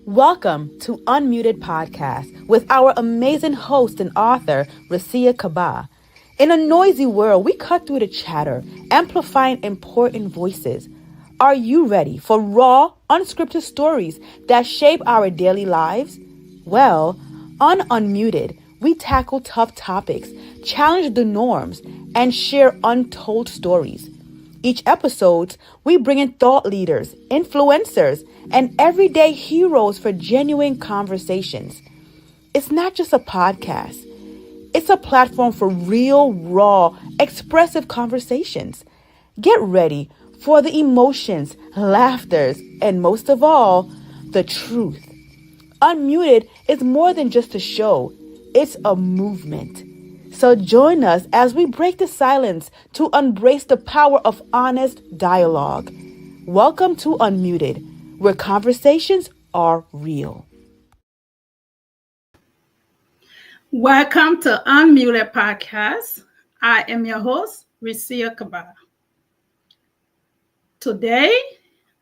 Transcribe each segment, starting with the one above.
Welcome to Unmuted Podcast with our amazing host and author, Recia Kabbah. In a noisy world, we cut through the chatter, amplifying important voices. Are you ready for raw, unscripted stories that shape our daily lives? Well, on Unmuted, we tackle tough topics, challenge the norms, and share untold stories. Each episode, we bring in thought leaders, influencers, and everyday heroes for genuine conversations. It's not just a podcast. It's a platform for real, raw, expressive conversations. Get ready for the emotions, laughters, and most of all, the truth. Unmuted is more than just a show. It's a movement. So join us as we break the silence to embrace the power of honest dialogue. Welcome to Unmuted, where conversations are real. Welcome to Unmuted Podcast. I am your host, Recia Kabbah. Today,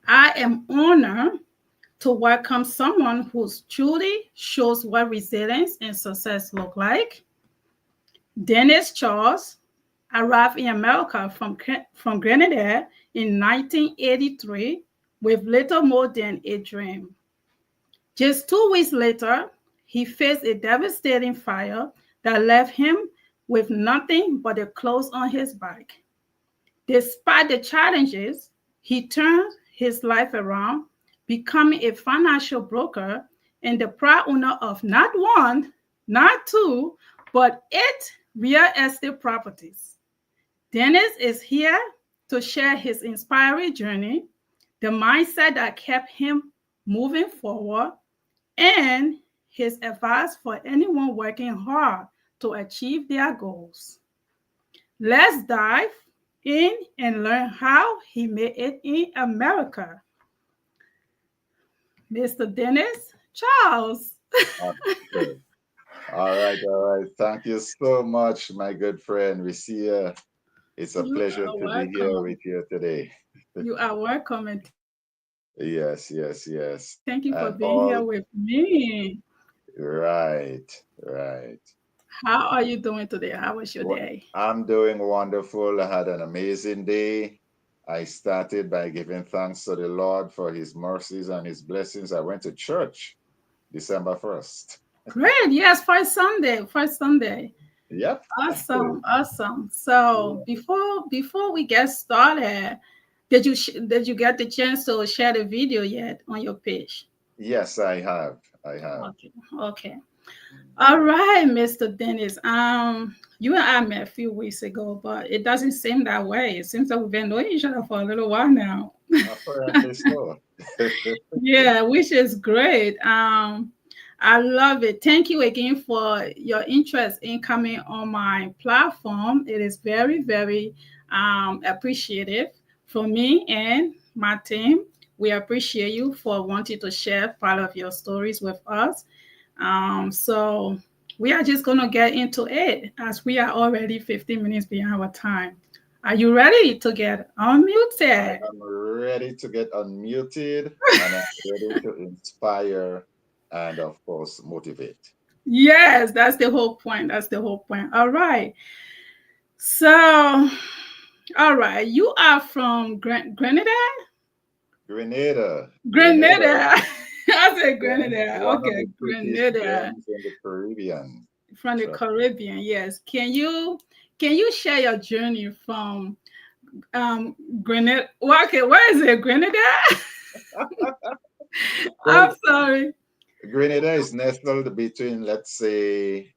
I am honored to welcome someone who truly shows what resilience and success look like. Denis Charles arrived in America from Grenada in 1983 with little more than a dream. Just 2 weeks later, he faced a devastating fire that left him with nothing but the clothes on his back. Despite the challenges, he turned his life around, becoming a financial broker and the proud owner of not one, not two, but 8 real estate properties. Denis is here to share his inspiring journey, the mindset that kept him moving forward, and his advice for anyone working hard to achieve their goals. Let's dive in and learn how he made it in America. Mr. Denis Charles. Okay. All right. Thank you so much, my good friend Recia. It's a pleasure to be here with you today. You are welcome. And Yes. thank you for And being here with me. right. How are you doing today? How was your Well, day? I'm doing wonderful. I had an amazing day. I started by giving thanks to the Lord for his mercies and his blessings. I went to church December 1st. Great. Yes, first Sunday. First Sunday. Yep. Awesome. So before we get started, did you get the chance to share the video yet on your page? Yes, I have. Okay. All right, Mr. Dennis. You and I met a few weeks ago, but it doesn't seem that way. It seems that we've been knowing each other for a little while now. Apparently so. Yeah, which is great. I love it. Thank you again for your interest in coming on my platform. It is very, very appreciative for me and my team. We appreciate you for wanting to share part of your stories with us. So we are just going to get into it as we are already 15 minutes behind our time. Are you ready to get unmuted? I'm ready to get unmuted and I'm ready to inspire and, of course, motivate. Yes, that's the whole point. All right. So, all right. You are from Grenada? Grenada. Grenada. I said Grenada. One of Okay, the prettiest Grenada. gems in the Caribbean. From the Caribbean, yes. Can you share your journey from Grenada? Well, okay, where is it? Grenada? I'm sorry. Grenada is nestled between, let's say,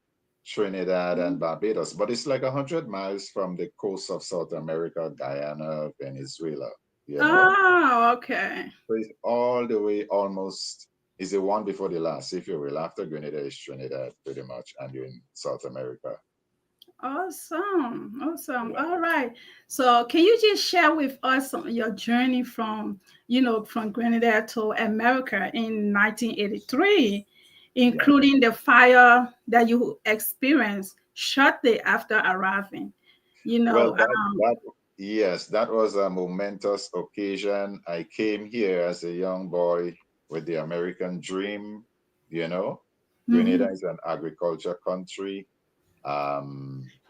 Trinidad and Barbados, but it's like 100 miles from the coast of South America, Guyana, Venezuela. Oh, okay. So it's all the way almost is the one before the last, if you will. After Grenada is Trinidad, pretty much, and you're in South America. Awesome. Yeah. All right. So can you just share with us your journey from Grenada to America in 1983, including the fire that you experienced shortly after arriving? Well, yes, that was a momentous occasion. I came here as a young boy with the American dream, you know. Mm-hmm. Grenada is an agriculture country.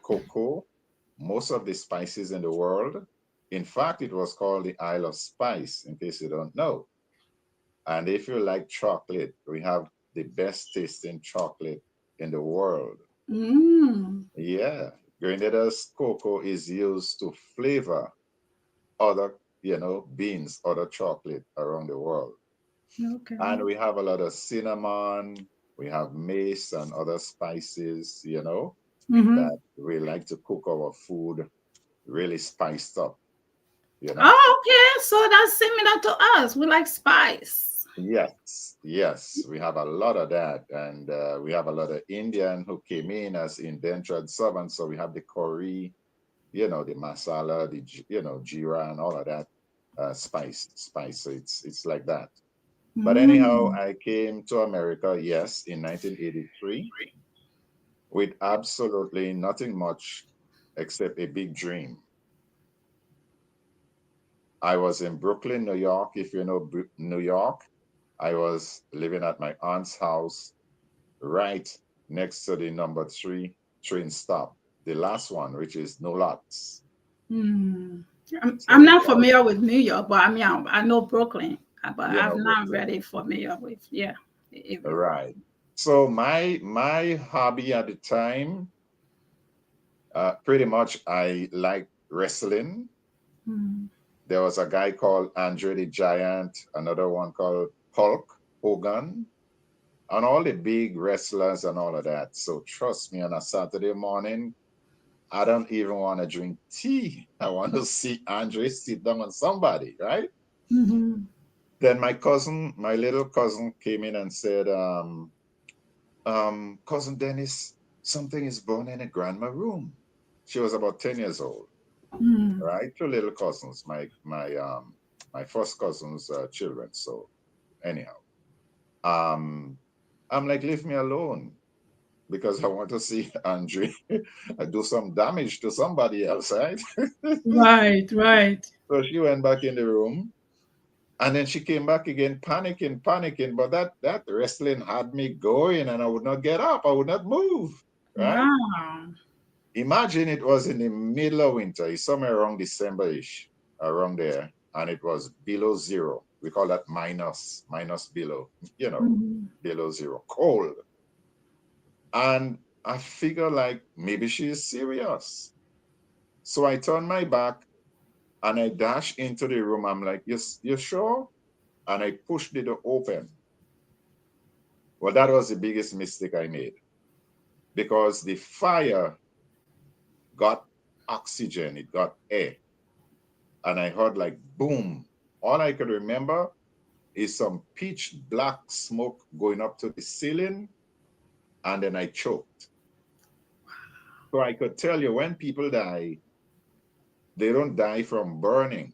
Cocoa, most of the spices in the world. In fact, it was called the Isle of Spice, in case you don't know. And if you like chocolate, we have the best tasting chocolate in the world. Mm. Yeah. Grenada's cocoa is used to flavor other, beans, other chocolate around the world. Okay. And we have a lot of cinnamon, we have mace and other spices, Mm-hmm. that we like to cook our food really spiced up, you know? Oh, okay. So that's similar to us. We like spice. Yes, yes, we have a lot of that. And we have a lot of Indian who came in as indentured servants. So we have the curry, the masala, jeera and all of that spice. So it's like that. But anyhow, Mm. I came to America, yes, in 1983 with absolutely nothing much except a big dream. I was in Brooklyn, New York. If you know New York, I was living at my aunt's house right next to the number 3 train stop, the last one, which is No Lots. Mm. I'm So, not familiar with New York, but I mean, I know Brooklyn, but I'm not Brooklyn. really familiar with, yeah, the area. Right. So my hobby at the time, pretty much I like wrestling. Mm. There was a guy called Andre the Giant, another one called Hulk Hogan, and all the big wrestlers and all of that. So trust me, on a Saturday morning, I don't even want to drink tea. I want to see Andre sit down on somebody, right? Mm-hmm. Then my little cousin came in and said, Cousin Dennis, something is burning in grandma room. She was about 10 years old, Mm. right? Two little cousins, my first cousin's children. So anyhow, um, I'm like, leave me alone because I want to see Andre do some damage to somebody else, right? Right, right. So she went back in the room and then she came back again, panicking. But that wrestling had me going and I would not get up. I would not move, right? Wow. Imagine it was in the middle of winter, it's somewhere around December-ish, around there, and it was below zero. We call that minus below, Mm-hmm. below zero, cold. And I figure like maybe she is serious. So I turned my back and I dashed into the room. I'm like, you sure? And I pushed the door open. Well, that was the biggest mistake I made because the fire got oxygen, it got air. And I heard like boom. All I could remember is some pitch black smoke going up to the ceiling, and then I choked. So I could tell you when people die, they don't die from burning.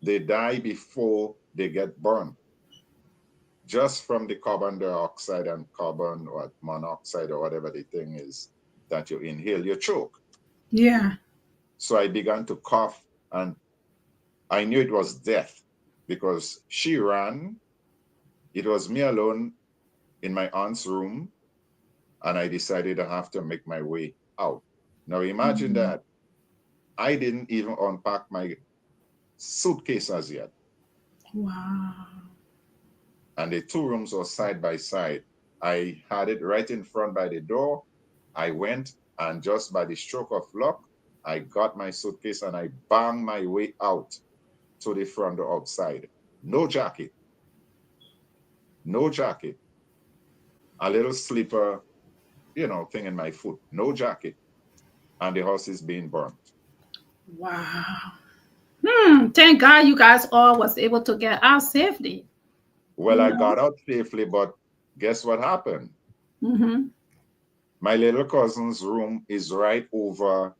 They die before they get burned, just from the carbon dioxide and carbon or monoxide or whatever the thing is that you inhale, you choke. Yeah. So I began to cough, and I knew it was death because she ran. It was me alone in my aunt's room, and I decided I have to make my way out. Now imagine Mm. that. I didn't even unpack my suitcase as yet. Wow. And the two rooms were side by side. I had it right in front by the door. I went, and just by the stroke of luck, I got my suitcase and I banged my way out to the front door outside. No jacket, no jacket. A little slipper, thing in my foot. No jacket. And the house is being burnt. Wow. Thank God you guys all was able to get out safely. Well, You I know. got out safely, but guess what happened? Mm-hmm. My little cousin's room is right over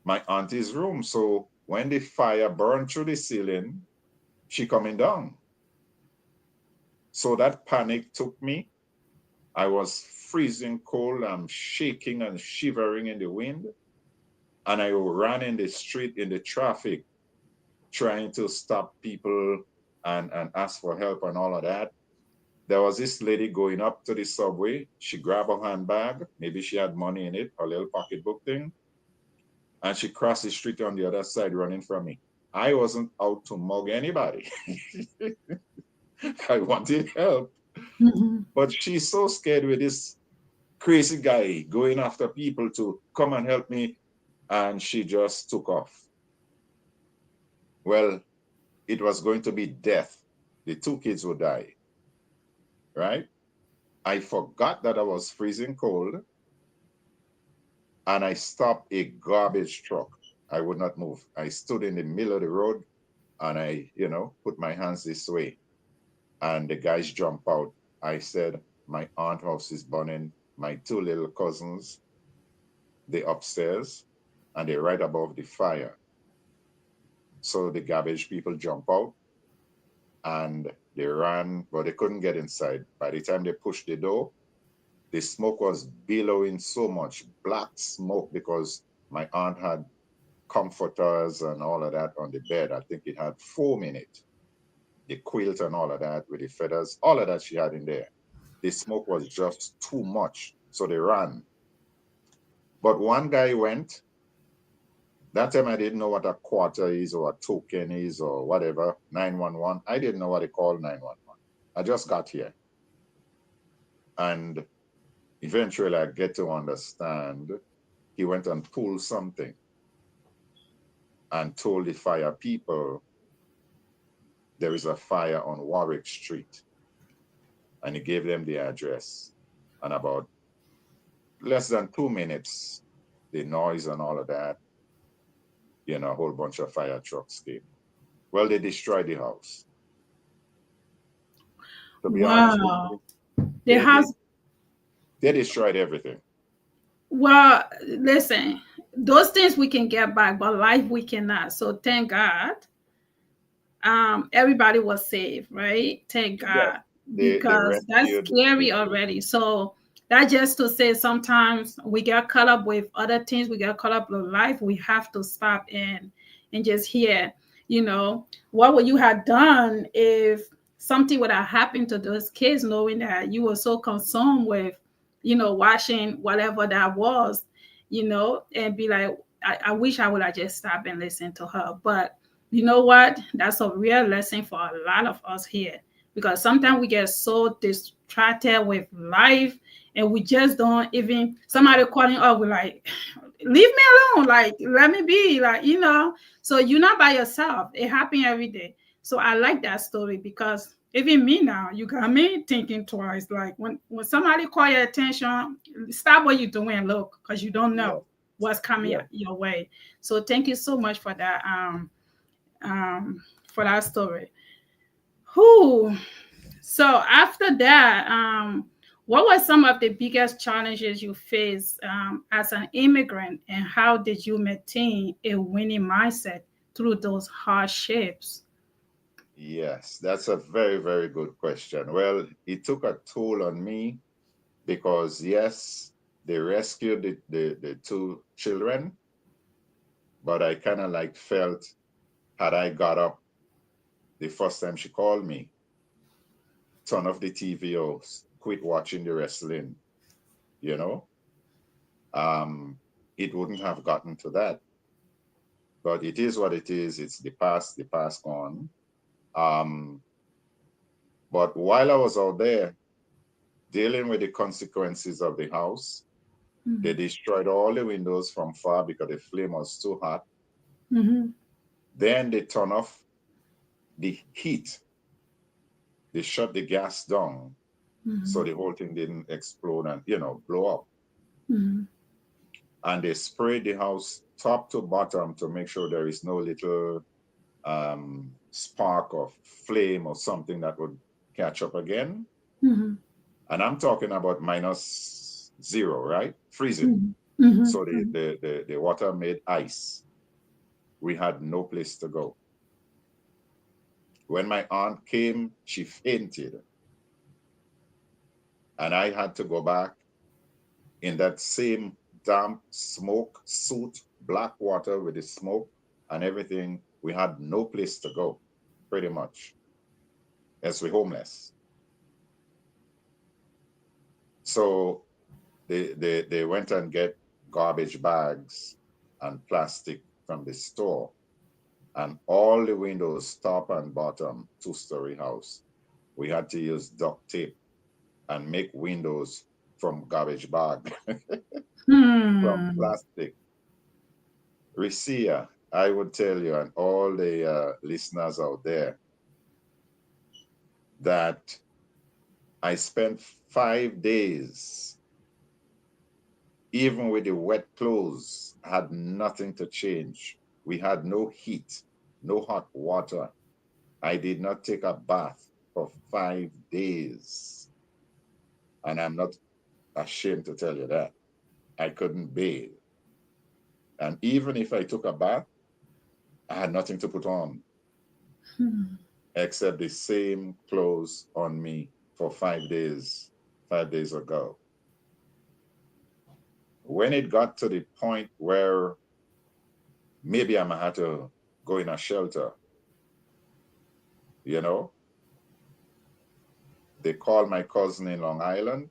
my auntie's room. So when the fire burned through the ceiling, she coming down. So that panic took me. I was freezing cold. I'm shaking and shivering in the wind. And I ran in the street in the traffic trying to stop people, and ask for help and all of that. There was this lady going up to the subway. She grabbed a handbag. Maybe she had money in it, a little pocketbook thing. And she crossed the street on the other side running from me. I wasn't out to mug anybody. I wanted help. Mhm. But she's so scared with this crazy guy going after people to come and help me. And she just took off. Well, it was going to be death. The two kids would die, right? I forgot that I was freezing cold and I stopped a garbage truck. I would not move. I stood in the middle of the road and I, put my hands this way. And the guys jump out. I said, my aunt house is burning. My two little cousins, they upstairs and they're right above the fire. So the garbage people jump out and they ran, but they couldn't get inside. By the time they pushed the door, the smoke was billowing so much, black smoke, because my aunt had comforters and all of that on the bed. I think it had foam in it, the quilt and all of that with the feathers, all of that she had in there. The smoke was just too much, so they ran. But one guy went. That time I didn't know what a quarter is or a token is or whatever, 911. I didn't know what they call 911. I just got here. And eventually I get to understand he went and pulled something and told the fire people there is a fire on Warwick Street. And he gave them the address. And about less than 2 minutes, the noise and all of that, a whole bunch of fire trucks came. Well, they destroyed the house. To be honest with Wow. you, The house. they destroyed everything. Well, listen, those things we can get back, but life we cannot. So thank God. Everybody was safe, right? Thank Yes, God, they because that's rescued. scary already. So that just to say sometimes we get caught up with other things, we get caught up with life. We have to stop and just hear, what would you have done if something would have happened to those kids, knowing that you were so consumed with, watching whatever that was, and be like, I wish I would have just stopped and listened to her. But you know what? That's a real lesson for a lot of us here, because sometimes we get so distracted with life and we just don't even, somebody calling up, we're like, leave me alone, like let me be, like, so you're not by yourself. It happens every day. So I like that story, because even me now, you got me thinking twice. Like when somebody call your attention, stop what you're doing and look, because you don't Yes, know what's coming yes. your way. So thank you so much for that story. Who? So after that, what were some of the biggest challenges you faced as an immigrant, and how did you maintain a winning mindset through those hardships? Yes, that's a very, very good question. Well, it took a toll on me because, yes, they rescued the two children, but I kind of like felt, had I got up the first time she called me, turn off the TV or quit watching the wrestling, you know, um, it wouldn't have gotten to that. But it is what it is. It's the past gone. Um, but while I was out there dealing with the consequences of the house, they Mm-hmm. destroyed all the windows from far because the flame was too hot. Mm-hmm. Then they turned off the heat. They shut the gas down so the whole thing didn't explode and, blow up. Mm-hmm. And they sprayed the house top to bottom to make sure there is no little spark of flame or something that would catch up again. Mm-hmm. And I'm talking about -0, right? Freezing. Mm-hmm. Mm-hmm. So the water made ice. We had no place to go. When my aunt came, she fainted. And I had to go back in that same damp smoke suit, black water with the smoke and everything. We had no place to go, pretty much. as we homeless. So they went and get garbage bags and plastic from the store, and all the windows, top and bottom, two-story house, we had to use duct tape and make windows from garbage bag, from plastic. Recia, I would tell you, and all the listeners out there, that I spent 5 days, even with the wet clothes, had nothing to change. We had no heat, no hot water. I did not take a bath for 5 days. And I'm not ashamed to tell you that. I couldn't bathe. And even if I took a bath, I had nothing to put on except the same clothes on me for 5 days, 5 days ago. When it got to the point where maybe I might have to go in a shelter, you know, they called my cousin in Long Island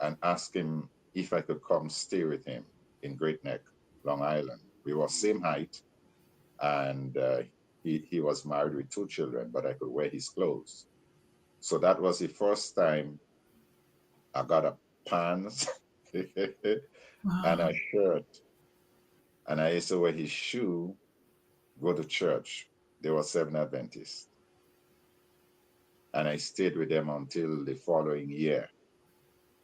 and asked him if I could come stay with him in Great Neck, Long Island. We were same height, and he was married with 2 children, but I could wear his clothes. So that was the first time I got a pants and a shirt. And I used to wear his shoe, go to church. They were Seventh Adventists. And I stayed with them until the following year,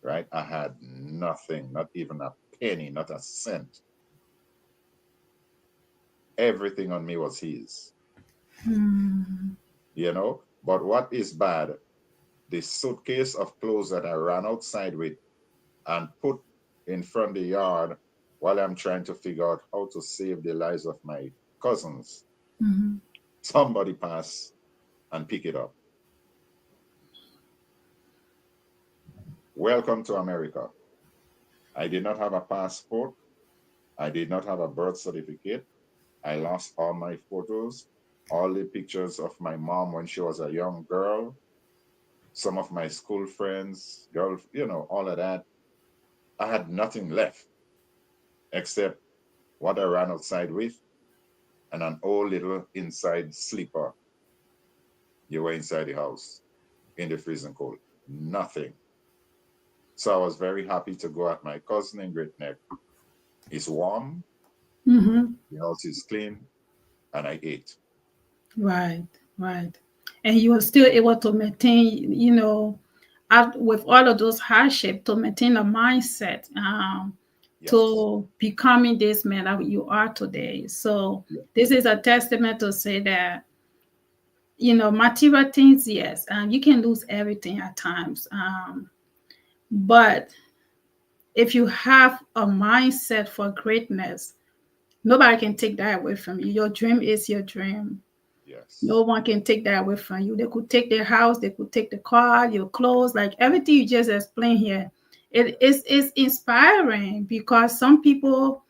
right? I had nothing, not even a penny, not a cent. Everything on me was his, you know? But what is bad, the suitcase of clothes that I ran outside with and put in front of the yard while I'm trying to figure out how to save the lives of my cousins, somebody pass and pick it up. Welcome to America. I did not have a passport. I did not have a birth certificate. I lost all my photos, all the pictures of my mom when she was a young girl, some of my school friends, girl, you know, all of that. I had nothing left except what I ran outside with and an old little inside sleeper. You were inside the house in the freezing cold. Nothing. So I was very happy to go at my cousin in Great Neck. It's warm, the house is clean, and I ate. Right, right. And you were still able to maintain, you know, with all of those hardship, to maintain a mindset Yes. to becoming this man that you are today. So this is a testament to say that, you know, material things, yes, you can lose everything at times. But if you have a mindset for greatness, nobody can take that away from you. Your dream is your dream. Yes. No one can take that away from you. They could take their house, they could take the car, your clothes, like everything you just explained here. It's inspiring because some people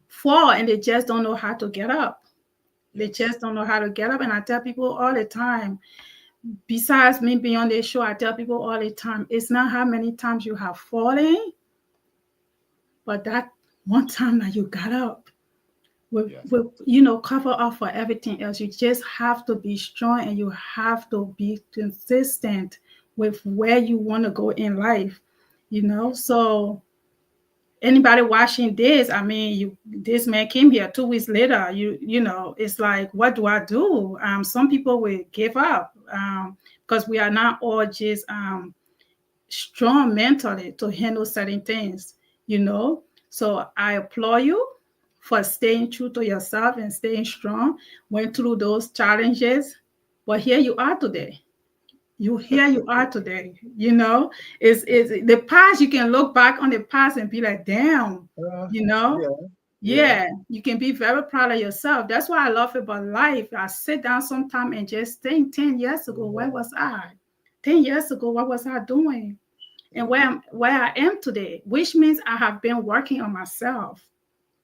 fall and they just don't know how to get up. They just don't know how to get up. And I tell people all the time, besides me being on the show, I tell people all the time, it's not how many times you have fallen, but that one time that you got up. With, you know, cover up for everything else. You just have to be strong and you have to be consistent with where you want to go in life, you know. So anybody watching this, I mean, this man came here 2 weeks later, you know, it's like, what do I do? Some people will give up because we are not all just strong mentally to handle certain things, you know. So I applaud you for staying true to yourself and staying strong, went through those challenges, but here you are today. You are today. You know, is the past. You can look back on the past and be like, damn, you know. Yeah, you can be very proud of yourself. That's what I love about life. I sit down sometime and just think, 10 years ago, where was I? 10 years ago, what was I doing? And where I am today, which means I have been working on myself.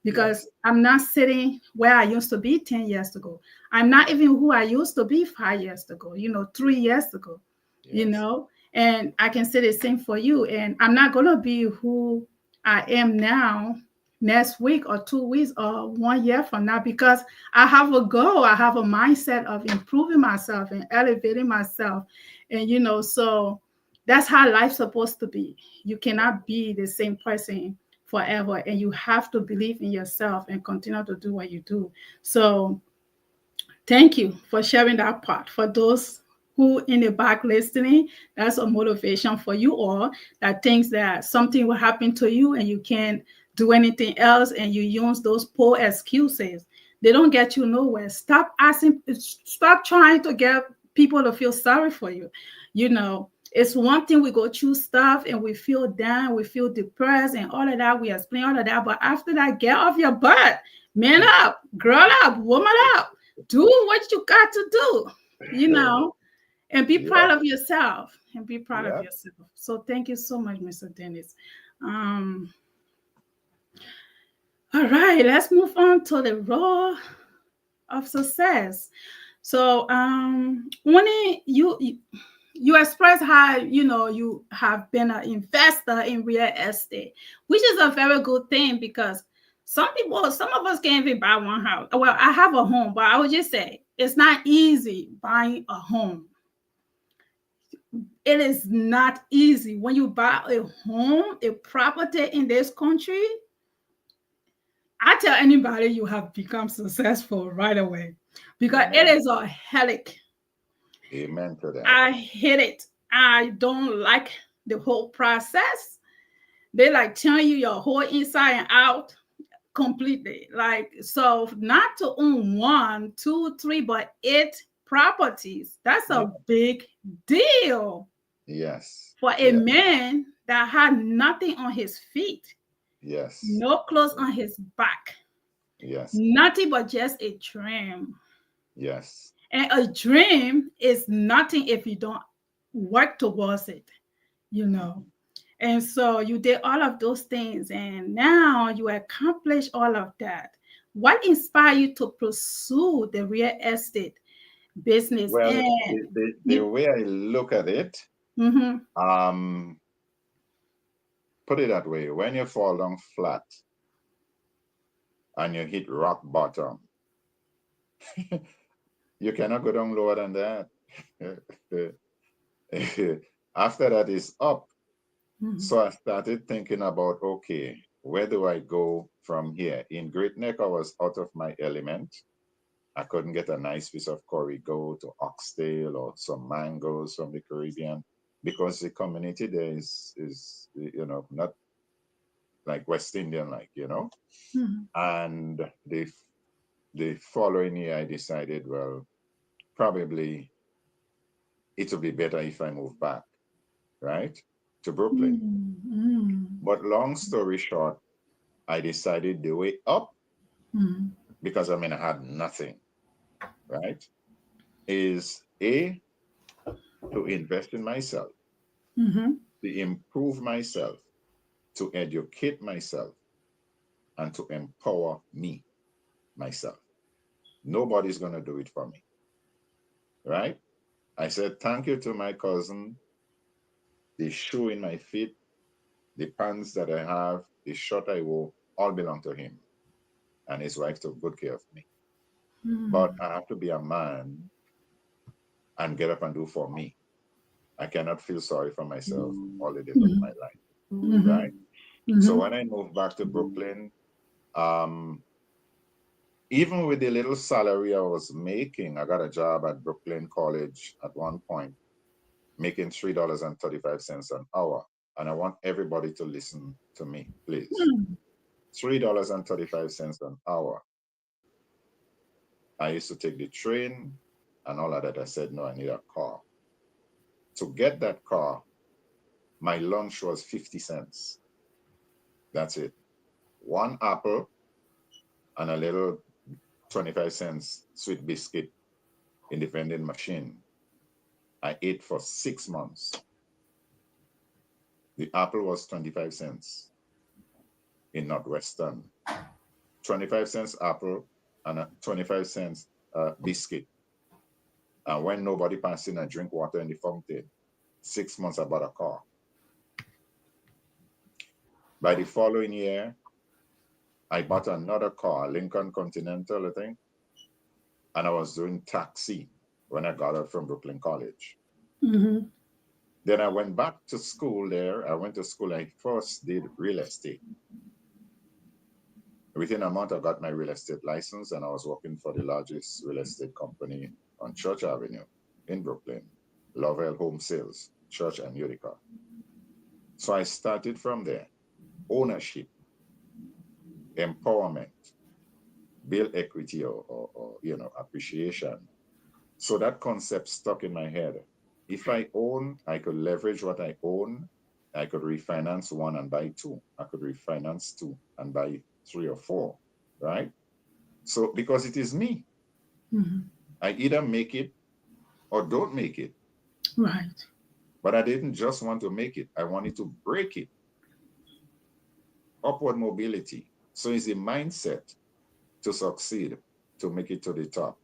because I'm not sitting where I used to be 10 years ago. I'm not even who I used to be 5 years ago, 3 years ago, and I can say the same for you. And I'm not going to be who I am now next week or 2 weeks or 1 year from now, because I have a goal. I have a mindset of improving myself and elevating myself. And, so that's how life's supposed to be. You cannot be the same person forever, and you have to believe in yourself and continue to do what you do. So thank you for sharing that part. For those who in the back listening, that's a motivation for you all that thinks that something will happen to you and you can't do anything else, and you use those poor excuses. They don't get you nowhere. Stop trying to get people to feel sorry for you. It's one thing we go through stuff and we feel down, we feel depressed and all of that. We explain all of that. But after that, get off your butt. Man up, girl up, woman up. Do what you got to do, and be proud of yourself. And be proud of yourself. So thank you so much, Mr. Dennis. All right, let's move on to the role of success. So when you express how you have been an investor in real estate, which is a very good thing, because some of us can't even buy one house. Well, I have a home, but I would just say it's not easy buying a home. It is not easy. When you buy a home, a property in this country, I tell anybody you have become successful right away, because it is a headache. Amen to that. I hate it. I don't like the whole process. They telling you your whole inside and out completely. So not to own 1, 2, 3, but 8 properties. That's a big deal. Yes. For a man that had nothing on his feet. Yes. No clothes on his back. Yes. Nothing but just a dream. Yes. And a dream is nothing if you don't work towards it, And so you did all of those things, and now you accomplished all of that. What inspired you to pursue the real estate business? Well, the way I look at it, put it that way: when you fall down flat and you hit rock bottom, you cannot go down lower than that. After that is up. So I started thinking about, okay, where do I go from here? In Great Neck, I was out of my element. I couldn't get a nice piece of curry goat or oxtail or some mangoes from the Caribbean, because the community there is not like West Indian, And the following year, I decided, well, probably it would be better if I move back, right, to Brooklyn. But long story short, I decided the way up, because I had nothing, right, is to invest in myself, to improve myself, to educate myself, and to empower myself. Nobody's going to do it for me, right? I said thank you to my cousin. The shoe in my feet, the pants that I have, the shirt I wore, all belong to him. And his wife took good care of me. But I have to be a man and get up and do for me. I cannot feel sorry for myself all the days of my life, right? So when I moved back to Brooklyn, even with the little salary I was making, I got a job at Brooklyn College at one point, making $3.35 an hour. And I want everybody to listen to me, please. $3.35 an hour. I used to take the train and all of that. I said, no, I need a car. To get that car, my lunch was 50 cents. That's it. One apple and a little 25 cents sweet biscuit in the vending machine. I ate for 6 months. The apple was 25 cents in Northwestern. 25 cents apple and a 25 cents biscuit. And when nobody passing, I drink water in the fountain. 6 months, I bought a car. By the following year, I bought another car, Lincoln Continental, I think. And I was doing taxi when I got out from Brooklyn College. Mm-hmm. Then I went back to school there. I went to school. I first did real estate. Within a month, I got my real estate license, and I was working for the largest real estate company on Church Avenue in Brooklyn, Lovell Home Sales, Church and Utica. So I started from there. Ownership, empowerment, build equity or appreciation. So that concept stuck in my head. If I own, I could leverage what I own. I could refinance one and buy two. I could refinance two and buy three or four, right? So because it is me, Mm-hmm. I either make it or don't make it. Right. But I didn't just want to make it. I wanted to break it. Upward mobility. So it's a mindset to succeed, to make it to the top.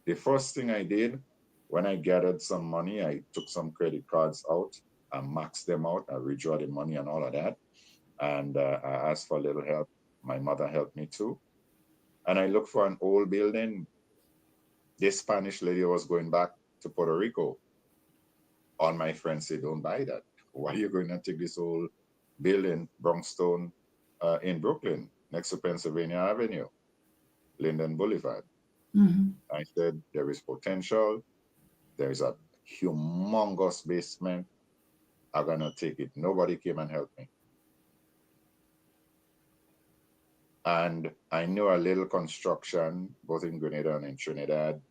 The first thing I did when I gathered some money, I took some credit cards out, I maxed them out, I redraw the money and all of that. And I asked for a little help. My mother helped me too. And I looked for an old building. This Spanish lady was going back to Puerto Rico. All my friends said, don't buy that. Why are you going to take this old building, Bronxstone, in Brooklyn, next to Pennsylvania Avenue, Linden Boulevard? Mm-hmm. I said, there is potential. There is a humongous basement. I'm going to take it. Nobody came and helped me. And I knew a little construction, both in Grenada and in Trinidad.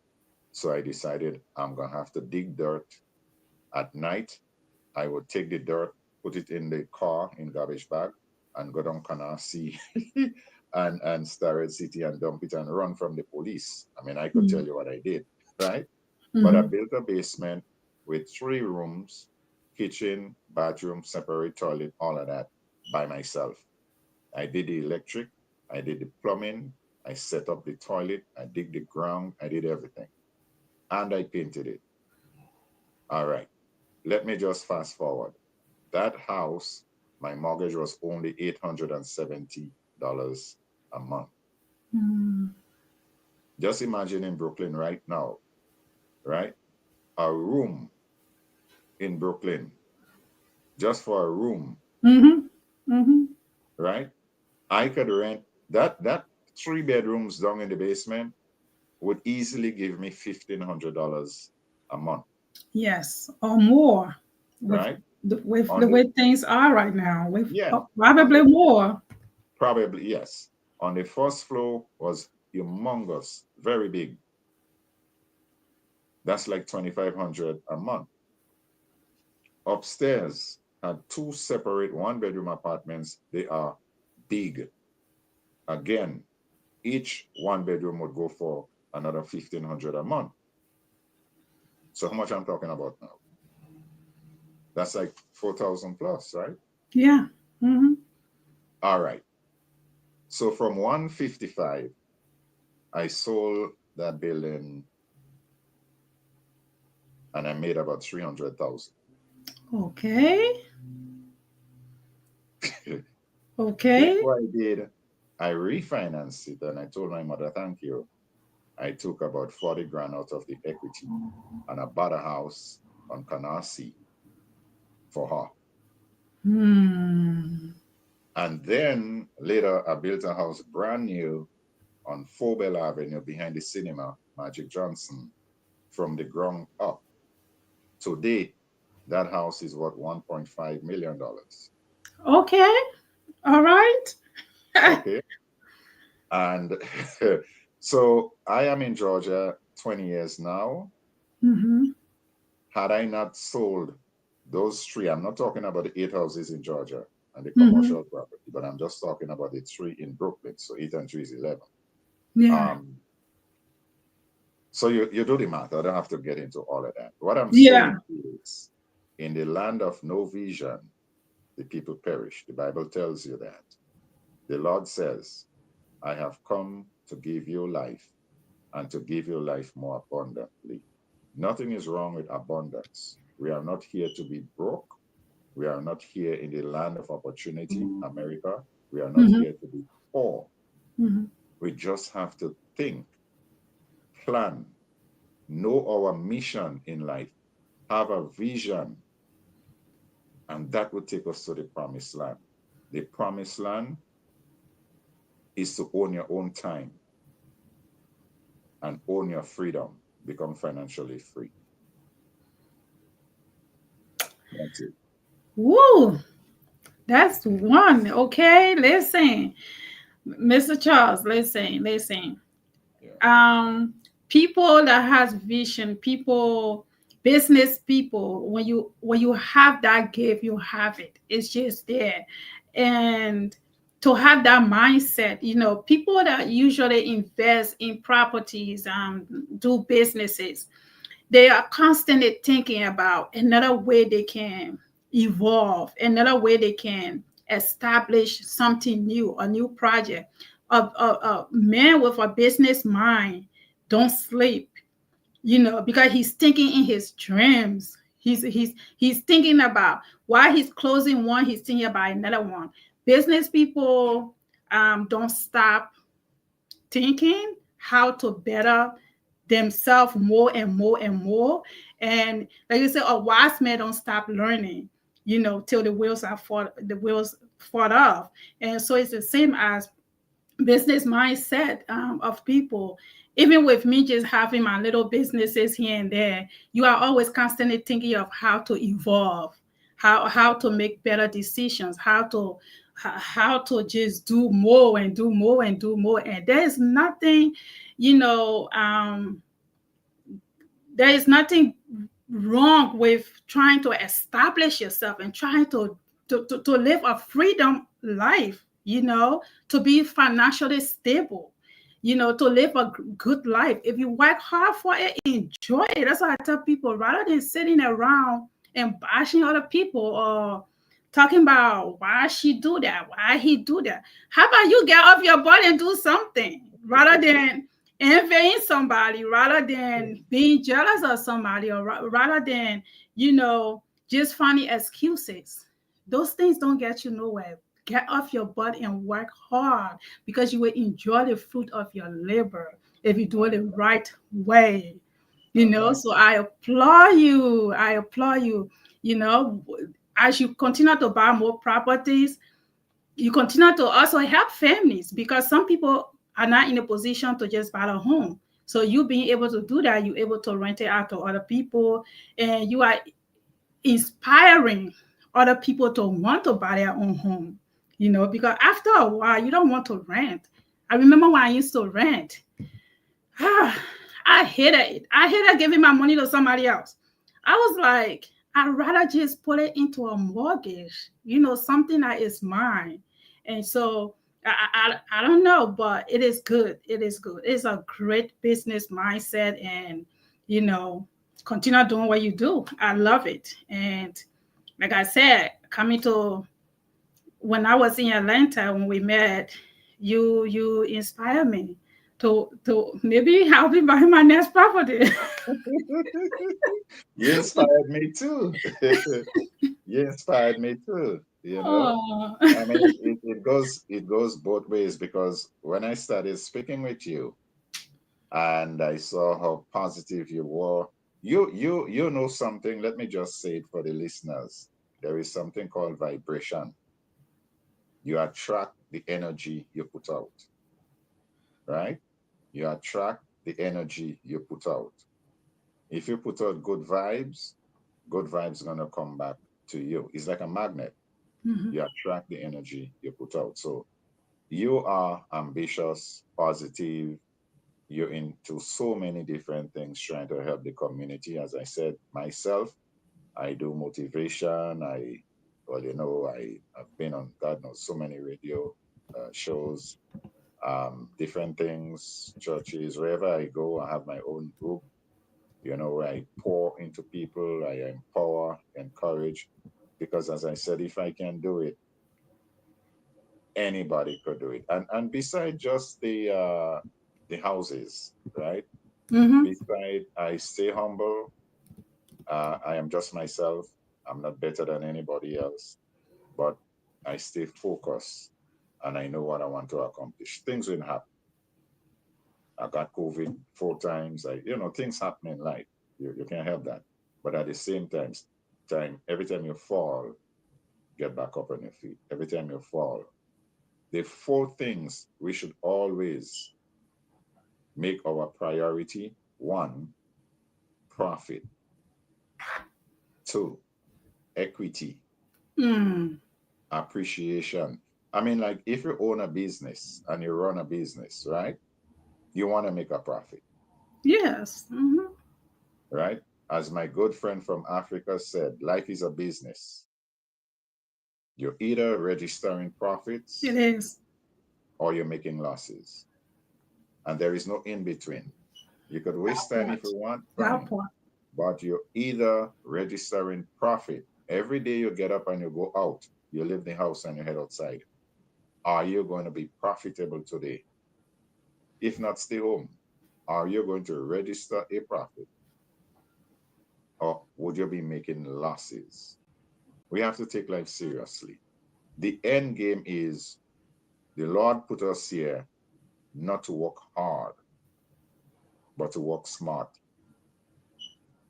So I decided I'm going to have to dig dirt. At night, I would take the dirt, put it in the car in garbage bag, and go down Canal C and Starrett City and dump it and run from the police. I mean, I could tell you what I did, right? But I Mm-hmm. built a basement with 3 rooms, kitchen, bathroom, separate toilet, all of that by myself. I did the electric, I did the plumbing, I set up the toilet, I dig the ground, I did everything. And I painted it. All right. Let me just fast forward. That house, my mortgage was only $870 a month. Mm-hmm. Just imagine in Brooklyn right now, right? A room in Brooklyn, just for a room, Mm-hmm. Mm-hmm. right? I could rent that 3 bedrooms down in the basement would easily give me $1,500 a month, Yes, or more with right? the On the way things are right now. With yeah, on probably the more. probably yes. On the first floor was humongous, very big. That's like 2,500 a month. Upstairs had 2 separate 1-bedroom apartments. They are big. Again, each 1-bedroom would go for another 1,500 a month. So how much I'm talking about now? That's like 4,000 plus, right? Yeah. Mm-hmm. All right. So from 155, I sold that building and I made about 300,000. Okay. Guess Okay. what I did? I refinanced it and I told my mother, thank you. I took about 40 grand out of the equity and I bought a house on Canal C for her. Hmm. And then later I built a house brand new on Fobel Avenue behind the cinema, Magic Johnson, from the ground up. Today, that house is worth $1.5 million. Okay. All right. Okay. And so I am in Georgia 20 years now. Mm-hmm. Had I not sold those 3, I'm not talking about the 8 houses in Georgia and the Mm-hmm. commercial property, but I'm just talking about the 3 in Brooklyn. So 8 and 3 is 11. Yeah. So you do the math. I don't have to get into all of that. What I'm Yeah. saying is, in the land of no vision, the people perish. The Bible tells you that. The Lord says, I have come to give you life and to give you life more abundantly. Nothing is wrong with abundance. We are not here to be broke. We are not here in the land of opportunity, America. We are not Mhm. here to be poor. Mhm. We just have to think, plan, know our mission in life, have a vision, and that will take us to the promised land. The promised land is to own your own time and own your freedom, become financially free. That's it. Woo! That's one. Okay, listen, Mr. Charles. Listen. Yeah. Um, People that has vision, people, business people. When you have that gift, you have it. It's just there, and to have that mindset, people that usually invest in properties, do businesses, they are constantly thinking about another way they can evolve, another way they can establish something new, a new project. A man with a business mind don't sleep, because he's thinking in his dreams. He's thinking about, while he's closing one, he's thinking about another one. Business people don't stop thinking how to better themselves more and more and more. And like you said, a wise man don't stop learning, till the wheels fall off. And so it's the same as business mindset of people. Even with me just having my little businesses here and there, you are always constantly thinking of how to evolve, how to make better decisions, how to just do more and do more and do more. And you know um there is nothing wrong with trying to establish yourself and trying to live a freedom life, to be financially stable, to live a good life. If you work hard for it, enjoy it. That's what I tell people, rather than sitting around and bashing other people or talking about why she do that, why he do that. How about you get off your butt and do something, rather than envying somebody, rather than being jealous of somebody, or rather than, just finding excuses. Those things don't get you nowhere. Get off your butt and work hard, because you will enjoy the fruit of your labor if you do it the right way. I like So I applaud you. You know, as you continue to buy more properties, you continue to also help families, because some people are not in a position to just buy a home. So you being able to do that, you're able to rent it out to other people, and you are inspiring other people to want to buy their own home. Because after a while, you don't want to rent. I remember when I used to rent. I hated it. I hated giving my money to somebody else. I was like, I'd rather just put it into a mortgage, something that is mine. And so I don't know, but it is good. It is good. It's a great business mindset, and you know, continue doing what you do. I love it. And like I said, coming to when I was in Atlanta when we met, you inspire me to maybe help me buy my next property. you inspired me too. You inspired me too. Oh. I mean, it goes both ways, because when I started speaking with you and I saw how positive you were, you know something. Let me just say it for the listeners. There is something called vibration. You attract the energy you put out, right? You attract the energy you put out. If you put out good vibes gonna come back to you. It's like a magnet. Mhm. You attract the energy you put out. So you are ambitious, positive. You're into so many different things trying to help the community. As I said, myself, I do motivation. I've been on God knows so many radio shows, different things, churches, wherever I go. I have my own group. Where I pour into people, I empower, encourage. Because as I said, if I can do it, Anybody could do it. And beside just the houses, right? Mm-hmm. Beside, I stay humble. I am just myself. I'm not better than anybody else, but I stay focused and I know what I want to accomplish. Things will happen. I got COVID 4 times. Things happen in life. You can't help that. But at the same time, every time you fall, get back up on your feet. Every time you fall. The 4 things we should always make our priority: 1, profit; 2, equity; Mm. appreciation. I mean, like if you own a business and you run a business, right? You want to make a profit, Yes. Mm-hmm. right? As my good friend from Africa said, life is a business. You're either registering It profits is. or you're making losses. And there is no in between. You could waste That time if part. you want, That fine. part. But you're either registering profit. Every day you get up and you go out, you leave the house and you head outside. Are you going to be profitable today? If not, stay home. Are you going to register a profit or would you be making losses? We have to take life seriously. The end game is the Lord put us here not to work hard, but to work smart.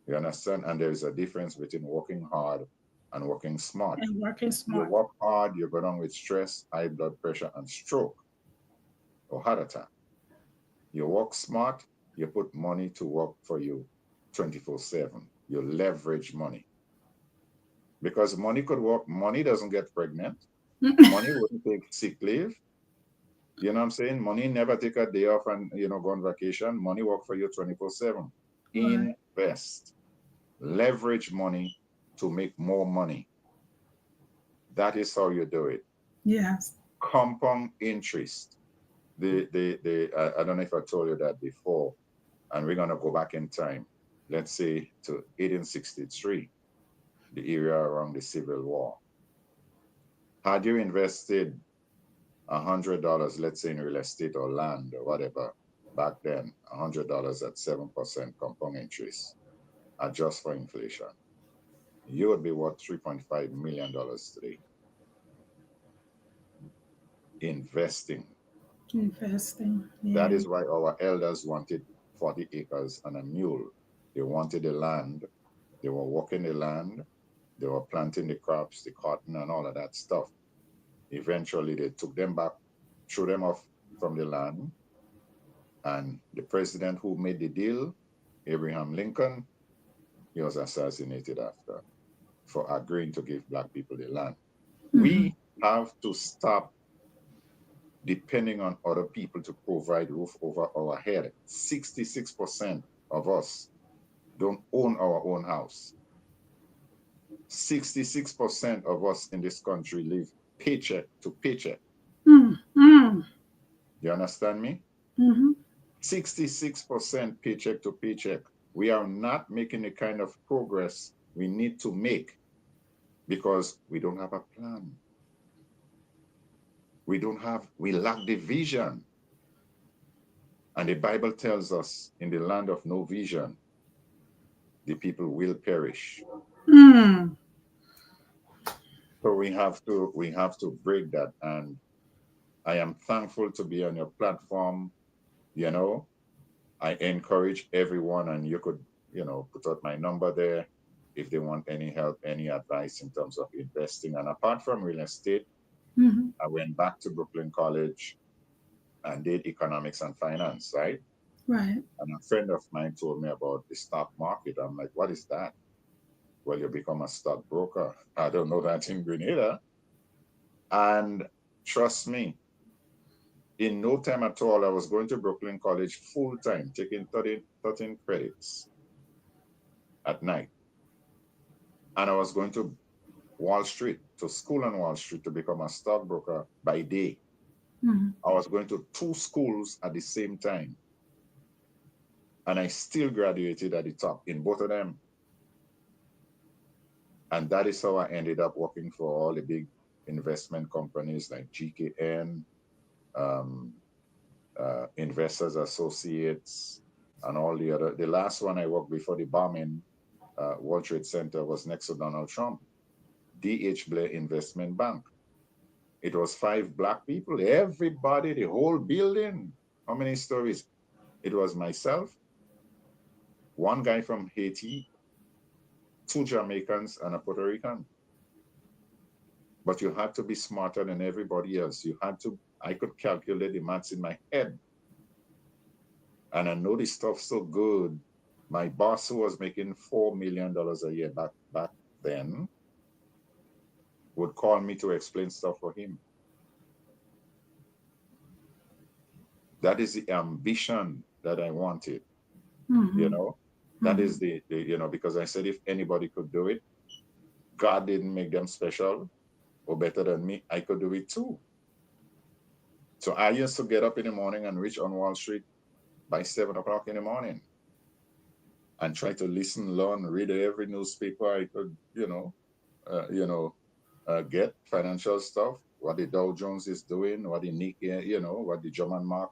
You understand? And there is a difference between working hard and working smart. And working You smart. work hard, you go down with stress, high blood pressure, and stroke or heart attack. You work smart, you put money to work for you 24/7. You leverage money because money could work. Money doesn't get pregnant. Money wouldn't take sick leave. You know what I'm saying? Money never take a day off and go on vacation. Money work for you 24/7. Right. Invest, leverage money to make more money. That is how you do it. Yes. Compound interest. I don't know if I told you that before, and we're gonna go back in time. Let's say to 1863, the era around the Civil War. Had you invested $100, let's say in real estate or land or whatever, back then, $100 at 7% compound interest, adjust for inflation, you would be worth $3.5 million today. Investing. Investing. That Yeah. is why our elders wanted 40 acres and a mule. They wanted the land. They were working the land. They were planting the crops, the cotton, and all of that stuff. Eventually, they took them back, threw them off from the land. And the president who made the deal, Abraham Lincoln, he was assassinated after for agreeing to give Black people the land. Mm-hmm. We have to stop depending on other people to provide roof over our head. 66% of us don't own our own house. 66% of us in this country live paycheck to paycheck. Mm-hmm. You understand me? Mm-hmm. 66% paycheck to paycheck. We are not making the kind of progress we need to make because we don't have a plan. We lack the vision. And the Bible tells us in the land of no vision, the people will perish. Mm. So we have to break that. And I am thankful to be on your platform. You know, I encourage everyone, and you could, put out my number there if they want any help, any advice in terms of investing. And apart from real estate, Mm-hmm. I went back to Brooklyn College and did economics and finance, right? Right. And a friend of mine told me about the stock market. I'm like, what is that? Well, you become a stockbroker. I don't know that in Grenada. And trust me, in no time at all, I was going to Brooklyn College full time, taking 13 credits at night. And I was going to Wall Street, to school on Wall Street to become a stockbroker by day. Mm-hmm. I was going to 2 schools at the same time. And I still graduated at the top in both of them. And that is how I ended up working for all the big investment companies like GKN, um, Investors Associates, and all the other. The last one I worked before the bombing, World Trade Center, was next to Donald Trump, D.H. Blair Investment Bank. It was 5 Black people, everybody, the whole building. How many stories? It was myself, one guy from Haiti, 2 Jamaicans, and a Puerto Rican. But you had to be smarter than everybody else. I could calculate the maths in my head. And I know this stuff so good. My boss, who was making $4 million a year back then, would call me to explain stuff for him. That is the ambition that I wanted, you know. That is the because I said if anybody could do it, God didn't make them special or better than me. I could do it too. So I used to get up in the morning and reach on Wall Street by 7 o'clock in the morning and try to listen, learn, read every newspaper I could, get financial stuff, what the Dow Jones is doing, what the Nikkei, what the German mark,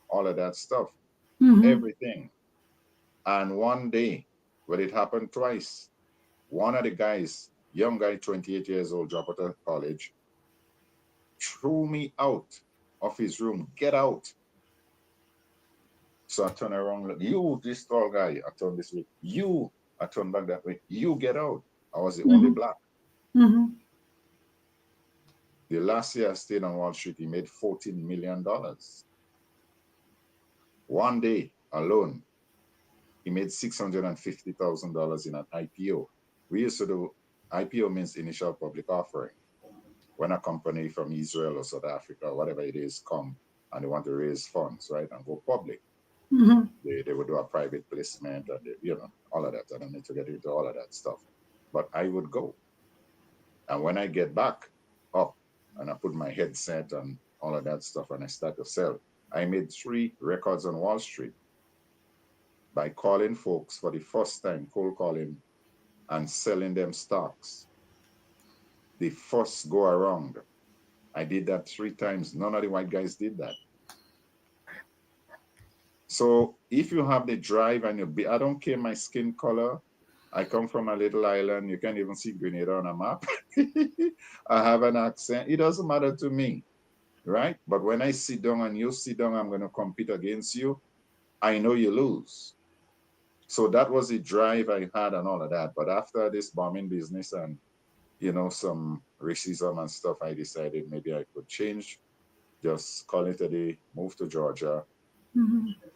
all of that stuff, everything. And one day, when it happened twice, one of the guys, young guy, 28 years old, dropped out of college, threw me out of his room. Get out. So I turned around, like, you, this tall guy. I turned this way. You, I turned back that way. You get out. I was the only Black. The last year I stayed on Wall Street, he made $14 million. One day alone, he made $650,000 in an IPO. We used to do, IPO means initial public offering. When a company from Israel or South Africa, or whatever it is, come and they want to raise funds, right, and go public. They would do a private placement and, all of that. I don't need to get into all of that stuff. But I would go. And when I get back up and I put my headset and all of that stuff and I start to sell, I made 3 records on Wall Street by calling folks for the first time, cold calling and selling them stocks. The first go around. I did that 3 times. None of the white guys did that. So if you have the drive and I don't care my skin color. I come from a little island. You can't even see Grenada on a map. I have an accent. It doesn't matter to me, right? But when I sit down and you sit down, I'm going to compete against you. I know you lose. So that was the drive I had and all of that. But after this bombing business and, some racism and stuff, I decided maybe I could change, just call it a day, move to Georgia,